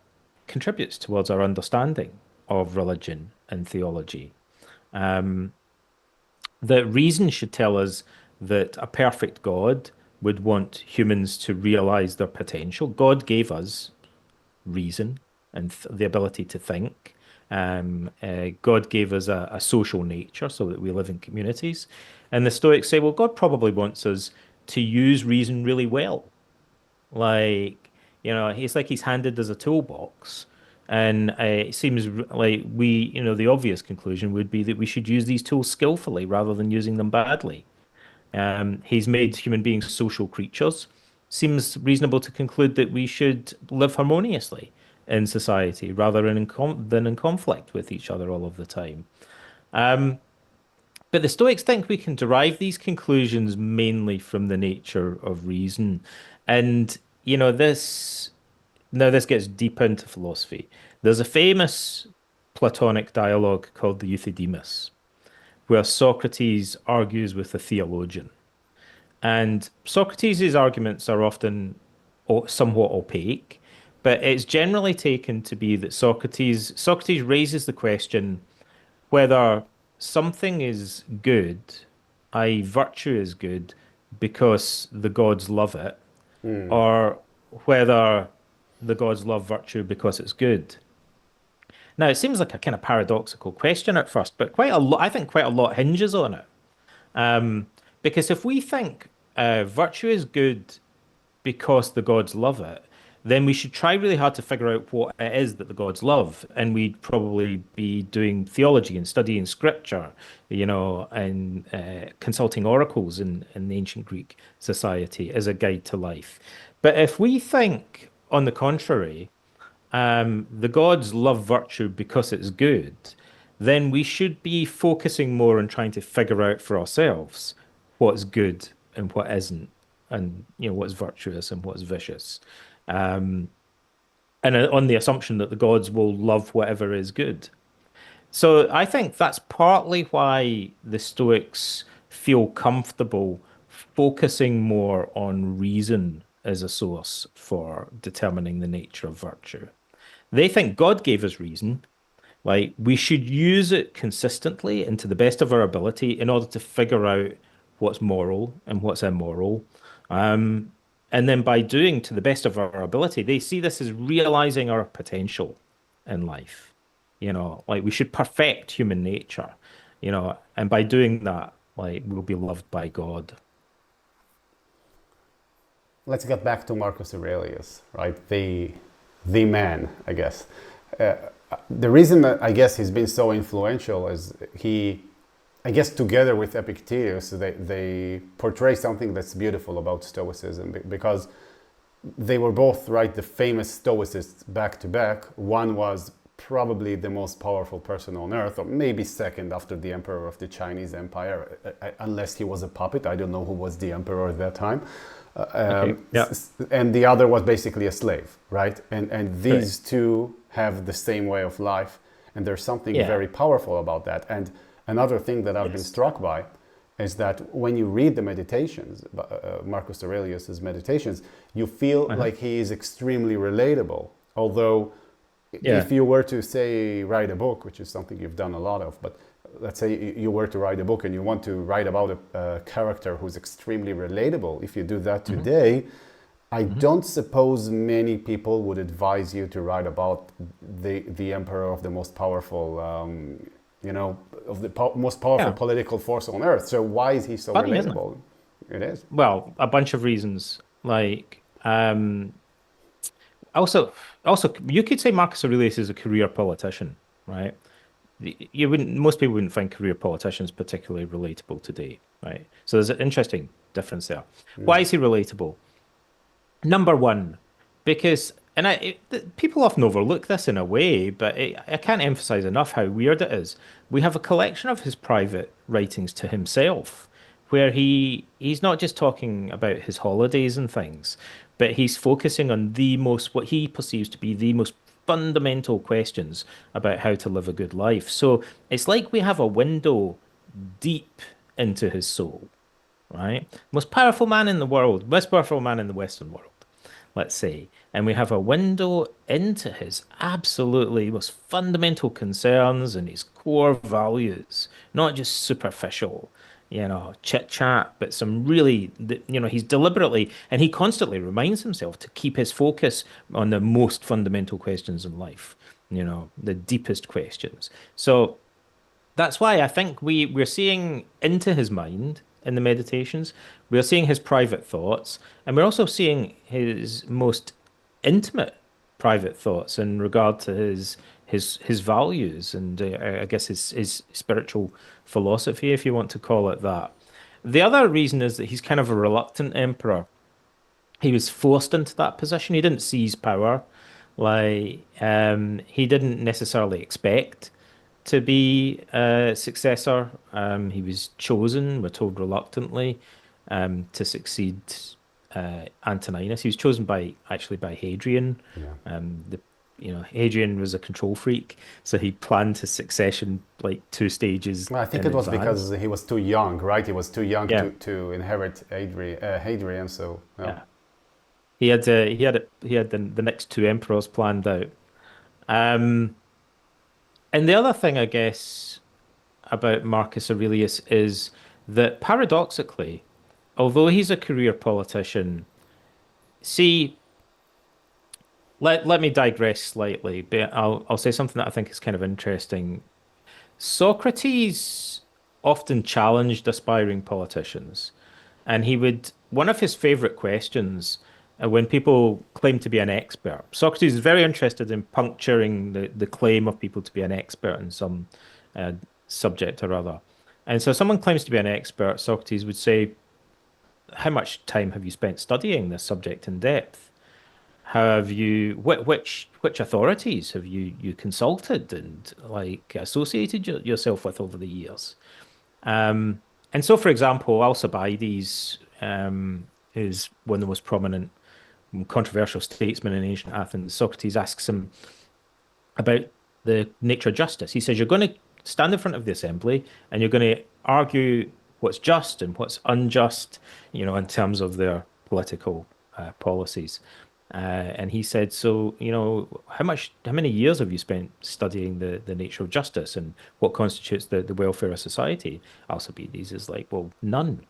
Speaker 2: contributes towards our understanding of religion and theology. That reason should tell us that a perfect God would want humans to realize their potential. God gave us reason and the ability to think. God gave us a social nature so that we live in communities. And the Stoics say, well, God probably wants us to use reason really well. Like, it's like he's handed us a toolbox. And it seems like the obvious conclusion would be that we should use these tools skillfully rather than using them badly. He's made human beings social creatures. Seems reasonable to conclude that we should live harmoniously in society rather than in conflict with each other all of the time. But the Stoics think we can derive these conclusions mainly from the nature of reason. And, this gets deep into philosophy. There's a famous Platonic dialogue called the Euthydemus, where Socrates argues with a theologian. And Socrates' arguments are often somewhat opaque, but it's generally taken to be that Socrates raises the question whether something is good, i.e., virtue is good, because the gods love it, or whether the gods love virtue because it's good. Now, it seems like a kind of paradoxical question at first, but I think quite a lot hinges on it. Because if we think virtue is good because the gods love it, then we should try really hard to figure out what it is that the gods love. And we'd probably be doing theology and studying scripture, and consulting oracles in the ancient Greek society as a guide to life. But if we think, on the contrary, the gods love virtue because it's good, then we should be focusing more on trying to figure out for ourselves what's good and what isn't, and what's virtuous and what's vicious. And on the assumption that the gods will love whatever is good. So I think that's partly why the Stoics feel comfortable focusing more on reason as a source for determining the nature of virtue. They think God gave us reason, like we should use it consistently and to the best of our ability in order to figure out what's moral and what's immoral. And then by doing to the best of our ability, they see this as realizing our potential in life. Like we should perfect human nature, and by doing that, like we'll be loved by God.
Speaker 1: Let's get back to Marcus Aurelius, right? The man, I guess. The reason that I guess he's been so influential is he I guess together with Epictetus, they portray something that's beautiful about Stoicism because they were both, right, the famous Stoicists back to back. One was probably the most powerful person on earth, or maybe second after the emperor of the Chinese Empire, unless he was a puppet. I don't know who was the emperor at that time.
Speaker 2: Okay. Yeah.
Speaker 1: And the other was basically a slave, right? And
Speaker 2: Right.
Speaker 1: these two have the same way of life, and there's something
Speaker 2: Yeah.
Speaker 1: very powerful about that. And another thing that I've been
Speaker 2: Yes.
Speaker 1: struck by is that when you read the meditations, Marcus Aurelius's meditations, you feel
Speaker 2: Uh-huh.
Speaker 1: like he is extremely relatable. Although,
Speaker 2: Yeah.
Speaker 1: if you were to say write a book, which is something you've done a lot of, but let's say you were to write a book and you want to write about a character who's extremely relatable, if you do that
Speaker 2: Hmm.
Speaker 1: today, I
Speaker 2: Hmm.
Speaker 1: don't suppose many people would advise you to write about the emperor of the most powerful, of the most powerful
Speaker 2: Yeah.
Speaker 1: political force on earth. So why is he so
Speaker 2: Funny, isn't it?
Speaker 1: relatable? It is.
Speaker 2: Well, a bunch of reasons. Like, also, also, you could say Marcus Aurelius is a career politician, right? You wouldn't, most people wouldn't find career politicians particularly relatable today, right? So there's an interesting difference there. Why is he relatable? Number one, because, and people often overlook this in a way, but I can't emphasize enough how weird it is. We have a collection of his private writings to himself, where he's not just talking about his holidays and things, but he's focusing on the most, what he perceives to be the most fundamental questions about how to live a good life. So it's like we have a window deep into his soul, right? Most powerful man in the world, most powerful man in the Western world, let's say, and we have a window into his absolutely most fundamental concerns and his core values, not just superficial, chit chat, but some really, he's deliberately and he constantly reminds himself to keep his focus on the most fundamental questions in life, the deepest questions. So that's why I think we're seeing into his mind in the meditations. We're seeing his private thoughts, and we're also seeing his most intimate private thoughts in regard to his values and I guess his spiritual philosophy, if you want to call it that. The other reason is that he's kind of a reluctant emperor. He was forced into that position. He didn't seize power. Like, he didn't necessarily expect to be a successor. He was chosen, we're told reluctantly, to succeed Antoninus. He was chosen by Hadrian.
Speaker 1: Yeah.
Speaker 2: Hadrian was a control freak, so he planned his succession like two stages
Speaker 1: Well, I think
Speaker 2: in
Speaker 1: it was because
Speaker 2: advance.
Speaker 1: he was too young, right? He was too young
Speaker 2: Yeah,
Speaker 1: to inherit Hadrian. So, yeah.
Speaker 2: yeah. He had the next two emperors planned out. Um, and the other thing, I guess, about Marcus Aurelius is that paradoxically, although he's a career politician, see, let me digress slightly, but I'll say something that I think is kind of interesting. Socrates often challenged aspiring politicians, and one of his favorite questions when people claim to be an expert. Socrates is very interested in puncturing the claim of people to be an expert in some uh, subject or other. And so someone claims to be an expert, Socrates would say, how much time have you spent studying this subject in depth? How have you, which authorities have you consulted and like associated yourself with over the years? And so, for example, Alcibiades is one of the most prominent controversial statesmen in ancient Athens. Socrates asks him about the nature of justice. He says, you're going to stand in front of the assembly and you're going to argue what's just and what's unjust, in terms of their political policies. And he said, so, how many years have you spent studying the nature of justice and what constitutes the welfare of society? Alcibiades is like, well, none,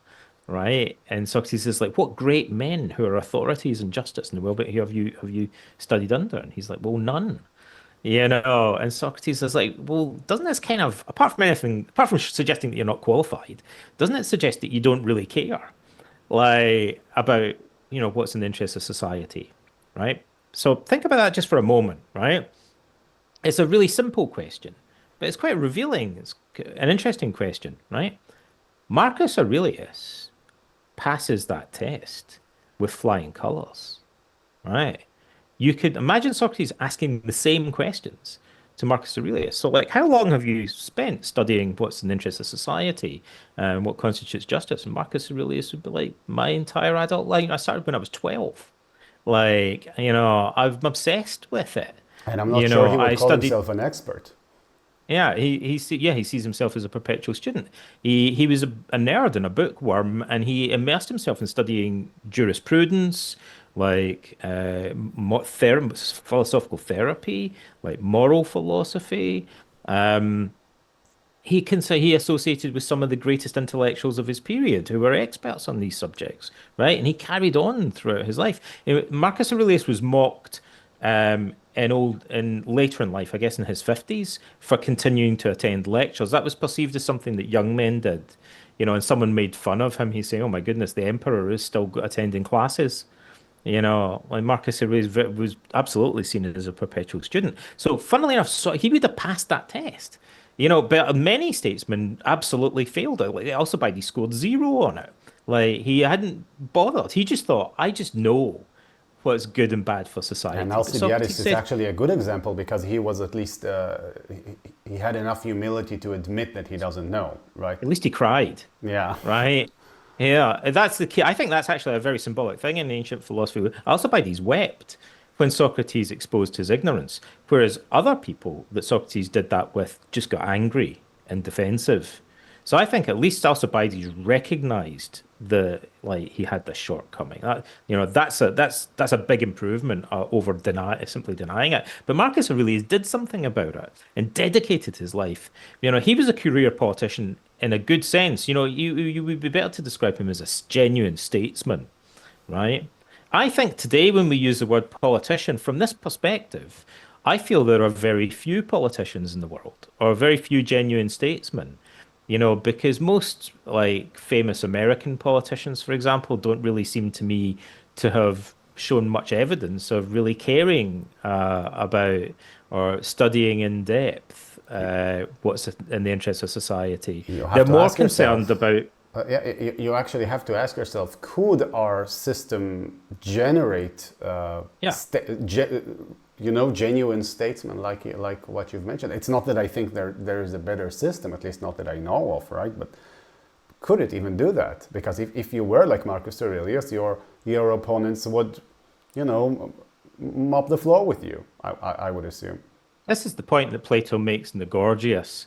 Speaker 2: right? And Socrates is like, what great men who are authorities in justice and the welfare have you studied under? And he's like, well, none. And Socrates is like, well, doesn't this kind of, apart from anything, apart from suggesting that you're not qualified, doesn't it suggest that you don't really care, like, about, what's in the interest of society, right? So think about that just for a moment, right? It's a really simple question, but it's quite revealing. It's an interesting question, right? Marcus Aurelius passes that test with flying colors, right? You could imagine Socrates asking the same questions to Marcus Aurelius. So, like, how long have you spent studying what's in the interest of society and what constitutes justice? And Marcus Aurelius would be like, my entire adult life. I started when I was 12. Like, I'm obsessed with it.
Speaker 1: And I'm not sure he would
Speaker 2: I
Speaker 1: call
Speaker 2: studied.
Speaker 1: himself an expert.
Speaker 2: Yeah, he sees himself as a perpetual student. He was a nerd and a bookworm, and he immersed himself in studying jurisprudence, like philosophical therapy, like moral philosophy. Um, he can say he associated with some of the greatest intellectuals of his period who were experts on these subjects, right? And he carried on throughout his life. Marcus Aurelius was mocked in later in life, I guess in his 50s, for continuing to attend lectures. That was perceived as something that young men did, and someone made fun of him. He's saying, "Oh my goodness, the emperor is still attending classes." Like Marcus Aurelius was absolutely seen as a perpetual student. So, funnily enough, so he would have passed that test. But many statesmen absolutely failed it. Like Alcibiades scored zero on it. Like he hadn't bothered. He just thought, I just know what's good and bad for
Speaker 1: And
Speaker 2: society. But
Speaker 1: Alcibiades
Speaker 2: Socrates
Speaker 1: is
Speaker 2: said,
Speaker 1: actually a good example because he was at least, he had enough humility to admit that he doesn't know, right?
Speaker 2: at least he cried.
Speaker 1: Yeah.
Speaker 2: Right? Yeah, that's the key. I think that's actually a very symbolic thing in ancient philosophy. Alcibiades wept when Socrates exposed his ignorance, whereas other people that Socrates did that with just got angry and defensive. So I think at least Alcibiades recognized he had this shortcoming. That's a big improvement over simply denying it. But Marcus Aurelius did something about it and dedicated his life. He was a career politician in a good sense. You would be better to describe him as a genuine statesman, right? I think today when we use the word politician from this perspective, I feel there are very few politicians in the world or very few genuine statesmen. Because most like famous American politicians, for example, don't really seem to me to have shown much evidence of really caring about or studying in depth what's in the interest of society.
Speaker 1: You
Speaker 2: They're
Speaker 1: have to
Speaker 2: more
Speaker 1: ask
Speaker 2: concerned
Speaker 1: yourself,
Speaker 2: about,
Speaker 1: yeah, you actually have to ask yourself, could our system generate,
Speaker 2: yeah.
Speaker 1: genuine statesmen like what you've mentioned? It's not that I think there is a better system, at least not that I know of, right? But could it even do that? Because if you were like Marcus Aurelius, your opponents would, mop the floor with you. I would assume.
Speaker 2: This is the point that Plato makes in the Gorgias.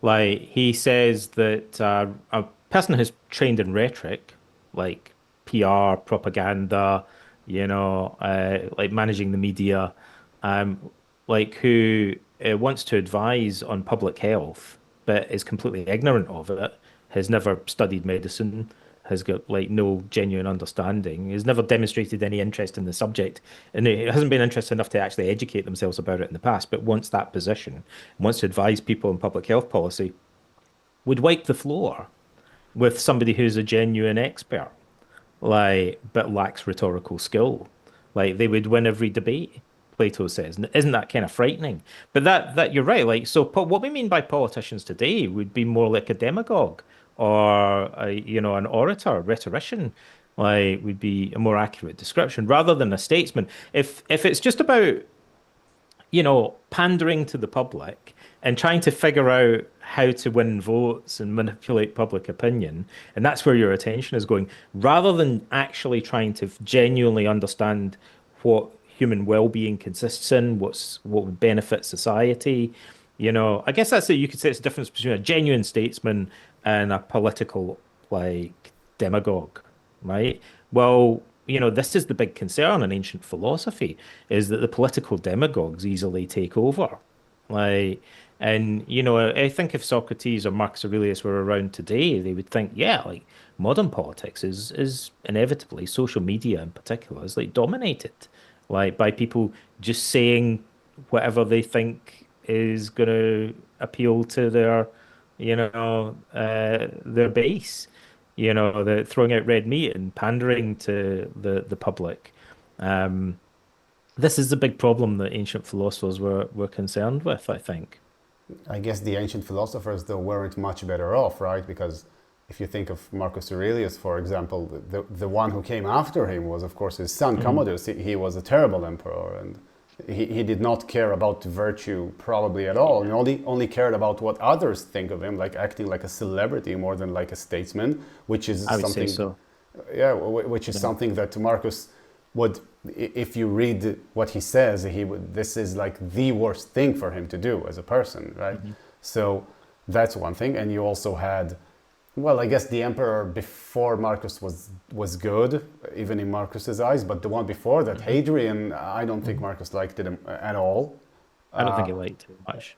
Speaker 2: Like he says that a person who's trained in rhetoric, like PR, propaganda, like managing the media, um, like who wants to advise on public health, but is completely ignorant of it, has never studied medicine, has got like no genuine understanding, has never demonstrated any interest in the subject, and it hasn't been interested enough to actually educate themselves about it in the past, but wants that position, wants to advise people on public health policy, would wipe the floor with somebody who's a genuine expert, like, but lacks rhetorical skill. Like they would win every debate, Plato says. And isn't that kind of frightening? But that you're right. Like, so what we mean by politicians today would be more like a demagogue or an orator, a rhetorician. Like would be a more accurate description rather than a statesman. If it's just about pandering to the public and trying to figure out how to win votes and manipulate public opinion, and that's where your attention is going, rather than actually trying to genuinely understand what human well-being consists in, what would benefit society. I guess that's it. You could say it's a difference between a genuine statesman and a political like demagogue, right? Well, this is the big concern in ancient philosophy is that the political demagogues easily take over. Like, and I think if Socrates or Marcus Aurelius were around today, they would think, yeah, like modern politics is inevitably social media in particular is like dominated, like by people just saying whatever they think is going to appeal to their base. The throwing out red meat and pandering to the public. This is the big problem that ancient philosophers were concerned with, I think.
Speaker 1: I guess the ancient philosophers, though, weren't much better off, right? Because if you think of Marcus Aurelius, for example, the one who came after him was, of course, his son
Speaker 2: Mhm.
Speaker 1: Commodus. He was a terrible emperor, and he did not care about virtue probably at all, and
Speaker 2: Yeah,
Speaker 1: only cared about what others think of him, like acting like a celebrity more than like a statesman, which is
Speaker 2: I would say
Speaker 1: something,
Speaker 2: so.
Speaker 1: yeah, which is
Speaker 2: Yeah.
Speaker 1: something that Marcus would, if you read what he says, he would, this is like the worst thing for him to do as a person, right?
Speaker 2: Mhm.
Speaker 1: So that's one thing. And you also had, well, I guess the emperor before Marcus was good, even in Marcus's eyes, but the one before that,
Speaker 2: Mhm.
Speaker 1: Hadrian, I don't think
Speaker 2: Mhm.
Speaker 1: Marcus liked it at all.
Speaker 2: I don't think
Speaker 1: Uh,
Speaker 2: he liked it much.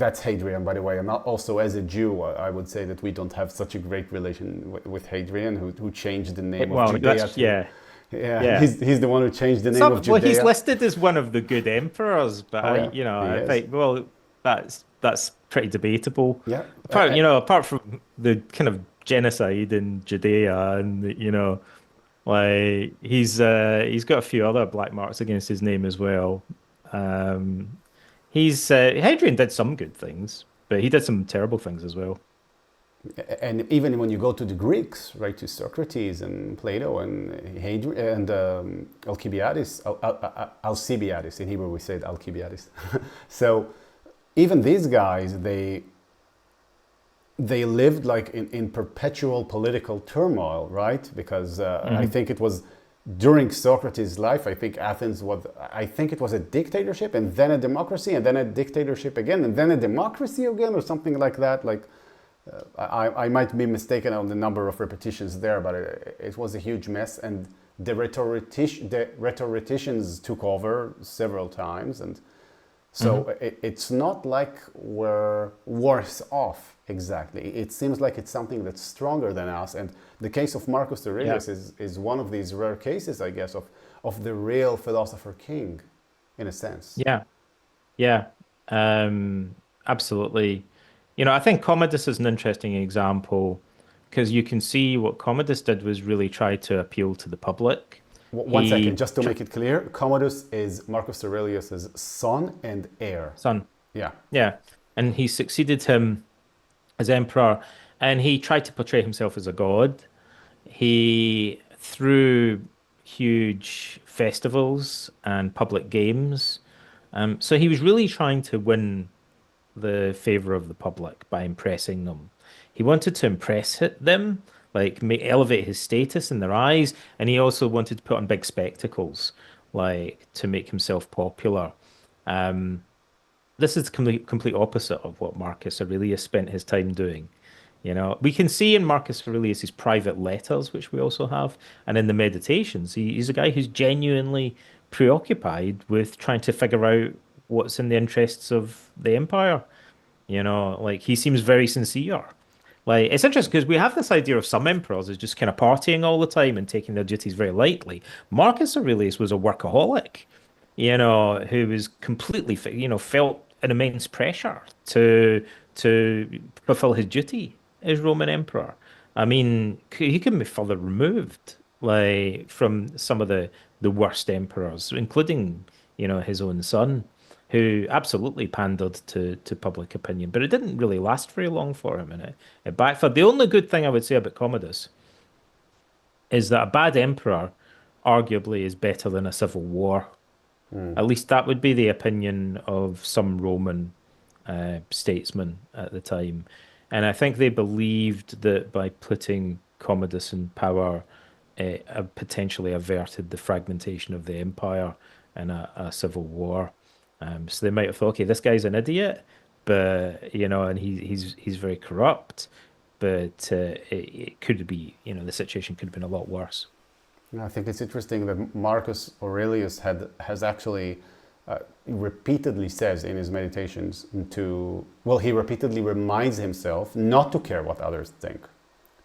Speaker 1: that's Hadrian, by the way. And also, as a Jew, I would say that we don't have such a great relation with Hadrian, who changed the name of
Speaker 2: Well,
Speaker 1: Judea
Speaker 2: that's
Speaker 1: to.
Speaker 2: yeah,
Speaker 1: Yeah,
Speaker 2: yeah.
Speaker 1: he's the one who changed the name of
Speaker 2: Well, he's
Speaker 1: Judea.
Speaker 2: listed as one of the good emperors, but
Speaker 1: Oh yeah, he
Speaker 2: I
Speaker 1: is.
Speaker 2: think, well, that's pretty debatable.
Speaker 1: Yeah,
Speaker 2: Apart from the kind of genocide in Judea, and like he's got a few other black marks against his name as well. Um, he's Hadrian did some good things, but he did some terrible things as well.
Speaker 1: and even when you go to the Greeks, right, to Socrates and Plato and Hadrian and Alcibiades, in Hebrew we say it Alcibiades. So even these guys, they lived like in perpetual political turmoil, right? Because I
Speaker 2: Hmm.
Speaker 1: think it was during Socrates' life, I think Athens was, I think it was a dictatorship and then a democracy and then a dictatorship again and then a democracy again or something like that. Like I might be mistaken on the number of repetitions there, but it was a huge mess. And the rhetoricians took over several times. And
Speaker 2: Hmm.
Speaker 1: so it's not like we're worse off exactly. It seems like it's something that's stronger than us. And the case of Marcus
Speaker 2: Yeah,
Speaker 1: Aurelius is one of these rare cases, I guess, of the real philosopher king, in a sense.
Speaker 2: yeah, yeah. Absolutely. I think Commodus is an interesting example because you can see what Commodus did was really try to appeal to the public.
Speaker 1: One second,
Speaker 2: He,
Speaker 1: just to make it clear, Commodus is Marcus Aurelius's son and heir.
Speaker 2: son,
Speaker 1: Yeah.
Speaker 2: yeah, and he succeeded him as emperor, and he tried to portray himself as a god. He threw huge festivals and public games. So he was really trying to win the favor of the public by impressing them. He wanted to them, like elevate his status in their eyes, and he also wanted to put on big spectacles, like to make himself popular. Um, this is the complete opposite of what Marcus Aurelius spent his time doing. We can see in Marcus Aurelius's private letters, which we also have, and in the meditations, he's a guy who's genuinely preoccupied with trying to figure out what's in the interests of the empire. Like he seems very sincere. Like it's interesting because we have this idea of some emperors as just kind of partying all the time and taking their duties very lightly. Marcus Aurelius was a workaholic, who was completely, felt an immense pressure to fulfill his duty as Roman emperor. I mean, he couldn't be further removed, like from some of the worst emperors, including, his own son, who absolutely pandered to public opinion. But it didn't really last very long for him, and it backfired. The only good thing I would say about Commodus is that a bad emperor arguably is better than a civil war.
Speaker 1: Mm.
Speaker 2: At least that would be the opinion of some Roman statesmen at the time. And I think they believed that by putting Commodus in power, potentially averted the fragmentation of the empire and a civil war. So they might have thought, okay, this guy's an idiot, but and he's very corrupt, but it could be, the situation could have been a lot worse.
Speaker 1: I think it's interesting that Marcus Aurelius has actually repeatedly says in his meditations to, well, he repeatedly reminds himself not to care what others think,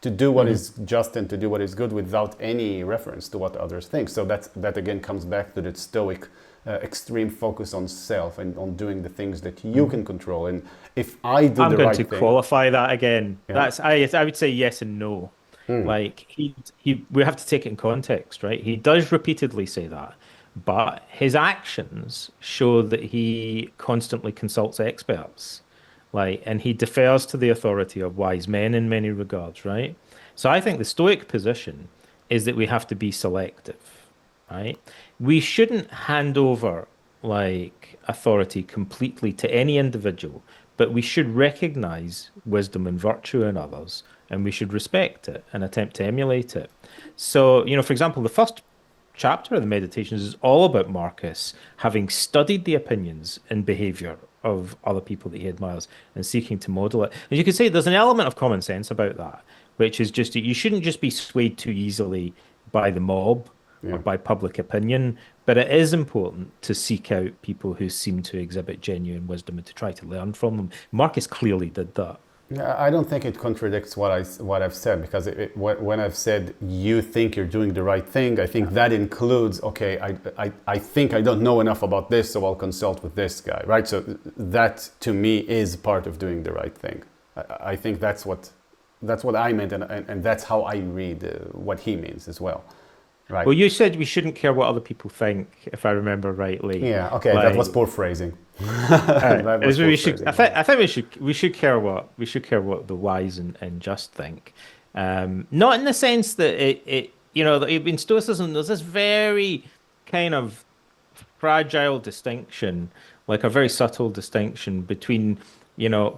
Speaker 1: to do what
Speaker 2: Hmm.
Speaker 1: is just and to do what is good without any reference to what others think. So that again comes back to that Stoic extreme focus on self and on doing the things that you
Speaker 2: Hmm.
Speaker 1: can control. And if I do
Speaker 2: I'm
Speaker 1: the
Speaker 2: going
Speaker 1: right
Speaker 2: to
Speaker 1: thing,
Speaker 2: qualify that again.
Speaker 1: yeah,
Speaker 2: I would say yes and no.
Speaker 1: mm,
Speaker 2: Like he we have to take it in context, right? He does repeatedly say that, but his actions show that he constantly consults experts Like, and he defers to the authority of wise men in many regards, right? So I think the Stoic position is that we have to be selective, right? We shouldn't hand over like authority completely to any individual, but we should recognize wisdom and virtue in others, and we should respect it and attempt to emulate it. So, for example, the first chapter of the Meditations is all about Marcus having studied the opinions and behavior of other people that he admires and seeking to model it. And you could say there's an element of common sense about that, which is just that you shouldn't just be swayed too easily by the mob or
Speaker 1: Yeah.
Speaker 2: by public opinion, but it is important to seek out people who seem to exhibit genuine wisdom and to try to learn from them. Marcus clearly did that.
Speaker 1: Yeah, I don't think it contradicts what I've said, because when I've said you think you're doing the right thing, I think that includes, okay, I think I don't know enough about this, so I'll consult with this guy, right? So that to me is part of doing the right thing. I think that's what I meant, and that's how I read what he means as well, right?
Speaker 2: Well, you said we shouldn't care what other people think, if I remember rightly.
Speaker 1: Yeah, okay, that
Speaker 2: Like,
Speaker 1: was poor phrasing.
Speaker 2: Right.
Speaker 1: That was
Speaker 2: We
Speaker 1: poor
Speaker 2: should.
Speaker 1: phrasing.
Speaker 2: I think we should care what the wise and just think. Not in the sense that that in Stoicism there's this very kind of fragile distinction, like a very subtle distinction between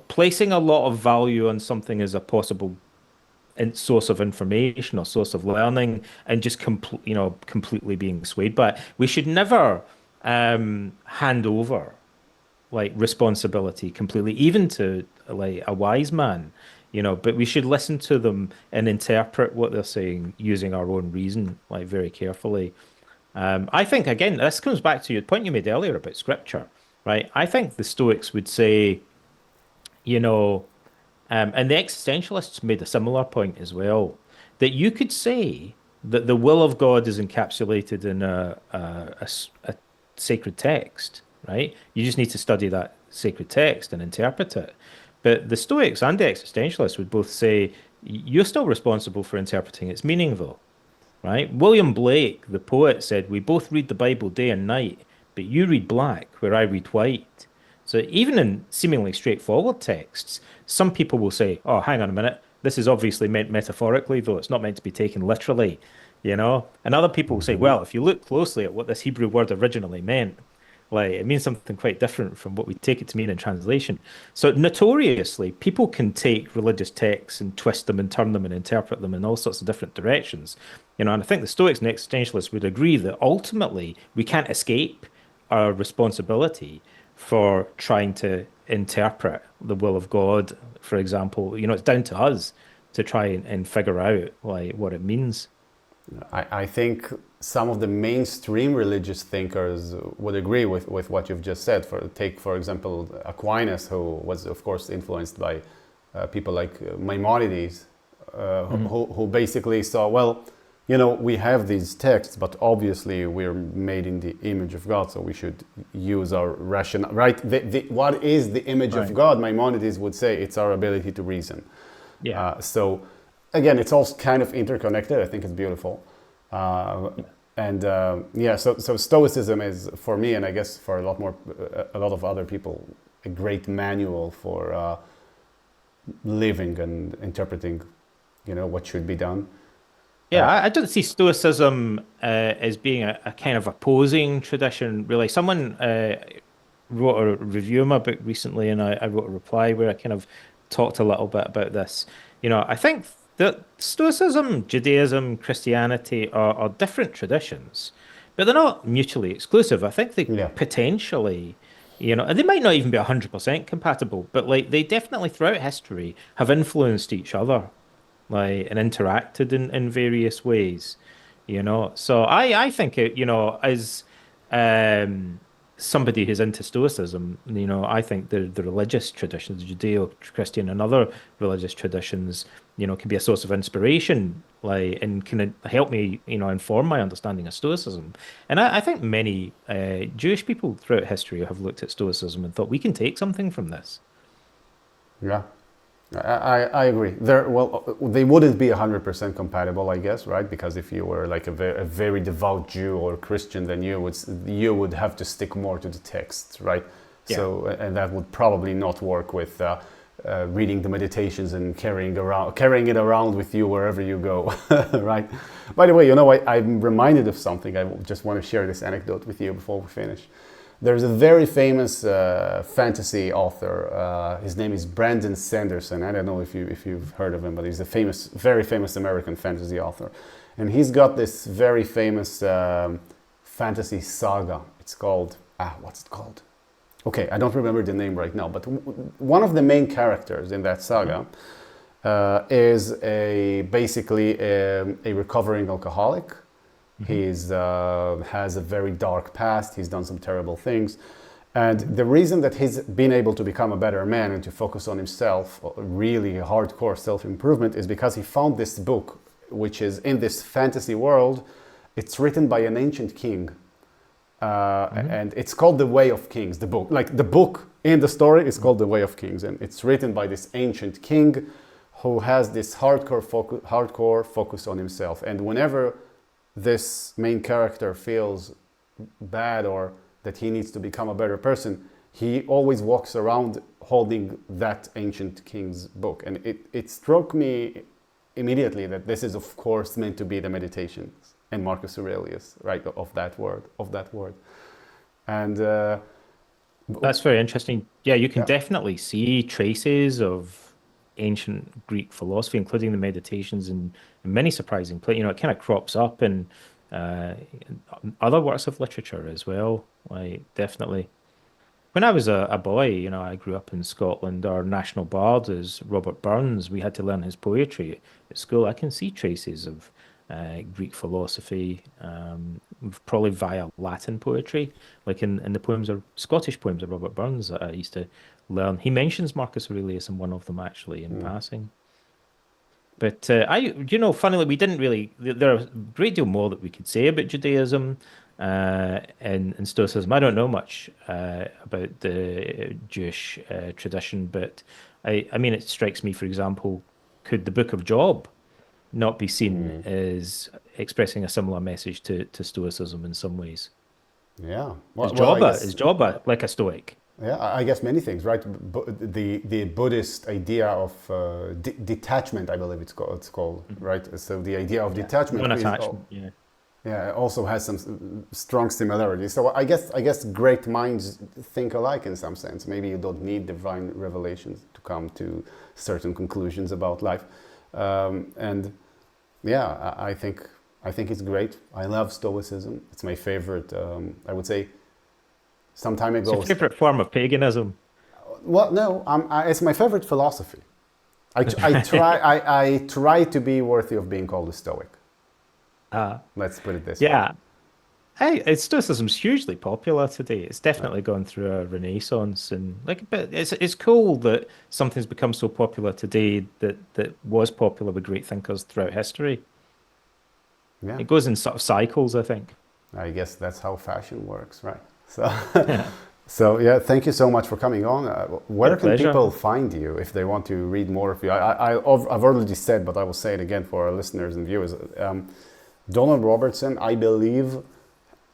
Speaker 2: placing a lot of value on something as a possible source of information or source of learning, and just completely being swayed by it. We should never hand over like responsibility completely, even to like a wise man, but we should listen to them and interpret what they're saying using our own reason, like very carefully. I think again, this comes back to your point you made earlier about scripture, right? I think the Stoics would say, and the existentialists made a similar point as well, that you could say that the will of God is encapsulated in a sacred text, right? You just need to study that sacred text and interpret it. But the Stoics and the existentialists would both say you're still responsible for interpreting its meaning, though, right? William Blake, the poet, said, "We both read the Bible day and night, but you read black where I read white." So even in seemingly straightforward texts, some people will say, "Oh, hang on a minute, this is obviously meant metaphorically, though it's not meant to be taken literally." And other people will say, "Well, if you look closely at what this Hebrew word originally meant, like it means something quite different from what we take it to mean in translation." So notoriously, people can take religious texts and twist them and turn them and interpret them in all sorts of different directions. And I think the Stoics and existentialists would agree that ultimately we can't escape our responsibility for trying to interpret the will of God, for example. It's down to us to try and figure out like what it means.
Speaker 1: I think some of the mainstream religious thinkers would agree with what you've just said. For example, Aquinas, who was, of course, influenced by people like Maimonides, who basically saw, well, we have these texts, but obviously we're made in the image of God, so we should use our rationale, right? What is the image of God? Maimonides would say it's our ability to reason.
Speaker 2: Yeah.
Speaker 1: So again, it's all kind of interconnected. I think it's beautiful. So Stoicism is, for me, and I guess for a lot of other people, a great manual for living and interpreting, what should be done.
Speaker 2: Yeah, I don't see Stoicism as being a kind of opposing tradition, really. Someone wrote a review of my book recently, and I wrote a reply where I kind of talked a little bit about this. I think that Stoicism, Judaism, Christianity are different traditions, but they're not mutually exclusive. I think they potentially, and they might not even be 100% compatible, but like they definitely throughout history have influenced each other, like and interacted in various ways, So I think it, as somebody who's into Stoicism, I think the religious traditions, Judeo-Christian and other religious traditions, can be a source of inspiration, like, and can help me, inform my understanding of Stoicism. And I think many Jewish people throughout history have looked at Stoicism and thought we can take something from this.
Speaker 1: Yeah, I agree. They wouldn't be 100% compatible, I guess, right? Because if you were like a very devout Jew or Christian, then you would have to stick more to the text, right?
Speaker 2: Yeah.
Speaker 1: So, and that would probably not work with reading the meditations and carrying it around with you wherever you go, right? By the way, I'm reminded of something. I just want to share this anecdote with you before we finish. There's a very famous fantasy author. His name is Brandon Sanderson. I don't know if you've heard of him, but he's a very famous American fantasy author, and he's got this very famous fantasy saga. It's called what's it called? Okay, I don't remember the name right now, but one of the main characters in that saga is basically a recovering alcoholic. Mm-hmm. He's has a very dark past. He's done some terrible things. And the reason that he's been able to become a better man and to focus on himself, really hardcore self-improvement, is because he found this book, which is in this fantasy world. It's written by an ancient king. And it's called The Way of Kings, the book. Like the book in the story is called The Way of Kings. And it's written by this ancient king who has this hardcore focus on himself. And whenever this main character feels bad or that he needs to become a better person, he always walks around holding that ancient king's book. And it struck me immediately that this is, of course, meant to be the Meditations and Marcus Aurelius, right, of that word. And
Speaker 2: that's very interesting. Yeah, you can definitely see traces of ancient Greek philosophy, including the Meditations, in many surprising places. It kind of crops up in other works of literature as well. Like, definitely. When I was a boy, I grew up in Scotland. Our national bard is Robert Burns. We had to learn his poetry at school. I can see traces of Greek philosophy, probably via Latin poetry, like in the Scottish poems of Robert Burns that I used to learn. He mentions Marcus Aurelius in one of them, actually, in passing. But funnily, we didn't really. There are a great deal more that we could say about Judaism and Stoicism. I don't know much about the Jewish tradition, but I mean, it strikes me, for example, could the Book of Job not be seen as expressing a similar message to Stoicism in some ways?
Speaker 1: Yeah.
Speaker 2: Is Job like a Stoic?
Speaker 1: Yeah, I guess many things, right? The Buddhist idea of detachment, I believe it's called, right? So the idea of detachment,
Speaker 2: non-attachment,
Speaker 1: also has some strong similarities. So I guess great minds think alike in some sense. Maybe you don't need divine revelations to come to certain conclusions about life, and yeah, I think it's great. I love Stoicism. It's my favorite. I would say. Some time ago.
Speaker 2: It's your favorite form of paganism?
Speaker 1: Well, no, it's my favorite philosophy. I try to be worthy of being called a Stoic. Let's put it this way.
Speaker 2: Yeah, Stoicism's hugely popular today. It's definitely gone through a renaissance, and but it's cool that something's become so popular today that was popular with great thinkers throughout history. Yeah, it goes in sort of cycles, I think.
Speaker 1: I guess that's how fashion works, right? So yeah, thank you so much for coming on. Where can people find you if they want to read more of you? I've already said, but I will say it again for our listeners and viewers. Donald Robertson, I believe,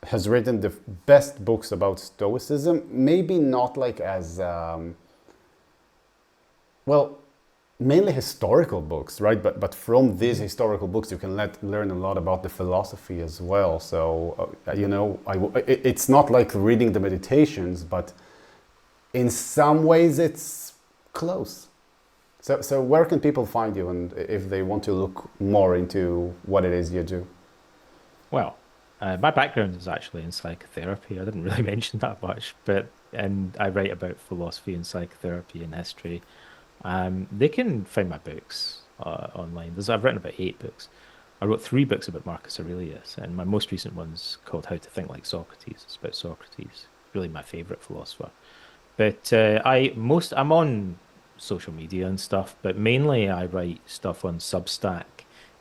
Speaker 1: has written the best books about Stoicism. Maybe not like as mainly historical books, right? But from these historical books, you can learn a lot about the philosophy as well. So, it's not like reading the Meditations, but in some ways it's close. So where can people find you, and if they want to look more into what it is you do?
Speaker 2: Well, my background is actually in psychotherapy. I didn't really mention that much, and I write about philosophy and psychotherapy and history. They can find my books online. I've written about 8 books. I wrote 3 books about Marcus Aurelius, and my most recent one's called How to Think Like Socrates. It's about Socrates, really my favorite philosopher. But I'm on social media and stuff, but mainly I write stuff on Substack.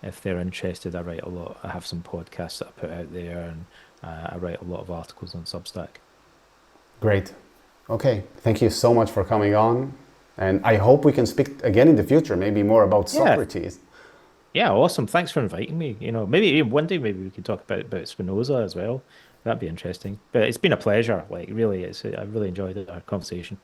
Speaker 2: If they're interested, I write a lot. I have some podcasts that I put out there, and I write a lot of articles on Substack.
Speaker 1: Great. Okay. Thank you so much for coming on. And I hope we can speak again in the future, maybe more about Socrates.
Speaker 2: Yeah, awesome. Thanks for inviting me. Maybe one day maybe we can talk about Spinoza as well. That'd be interesting. But it's been a pleasure. Like, really, I really enjoyed our conversation.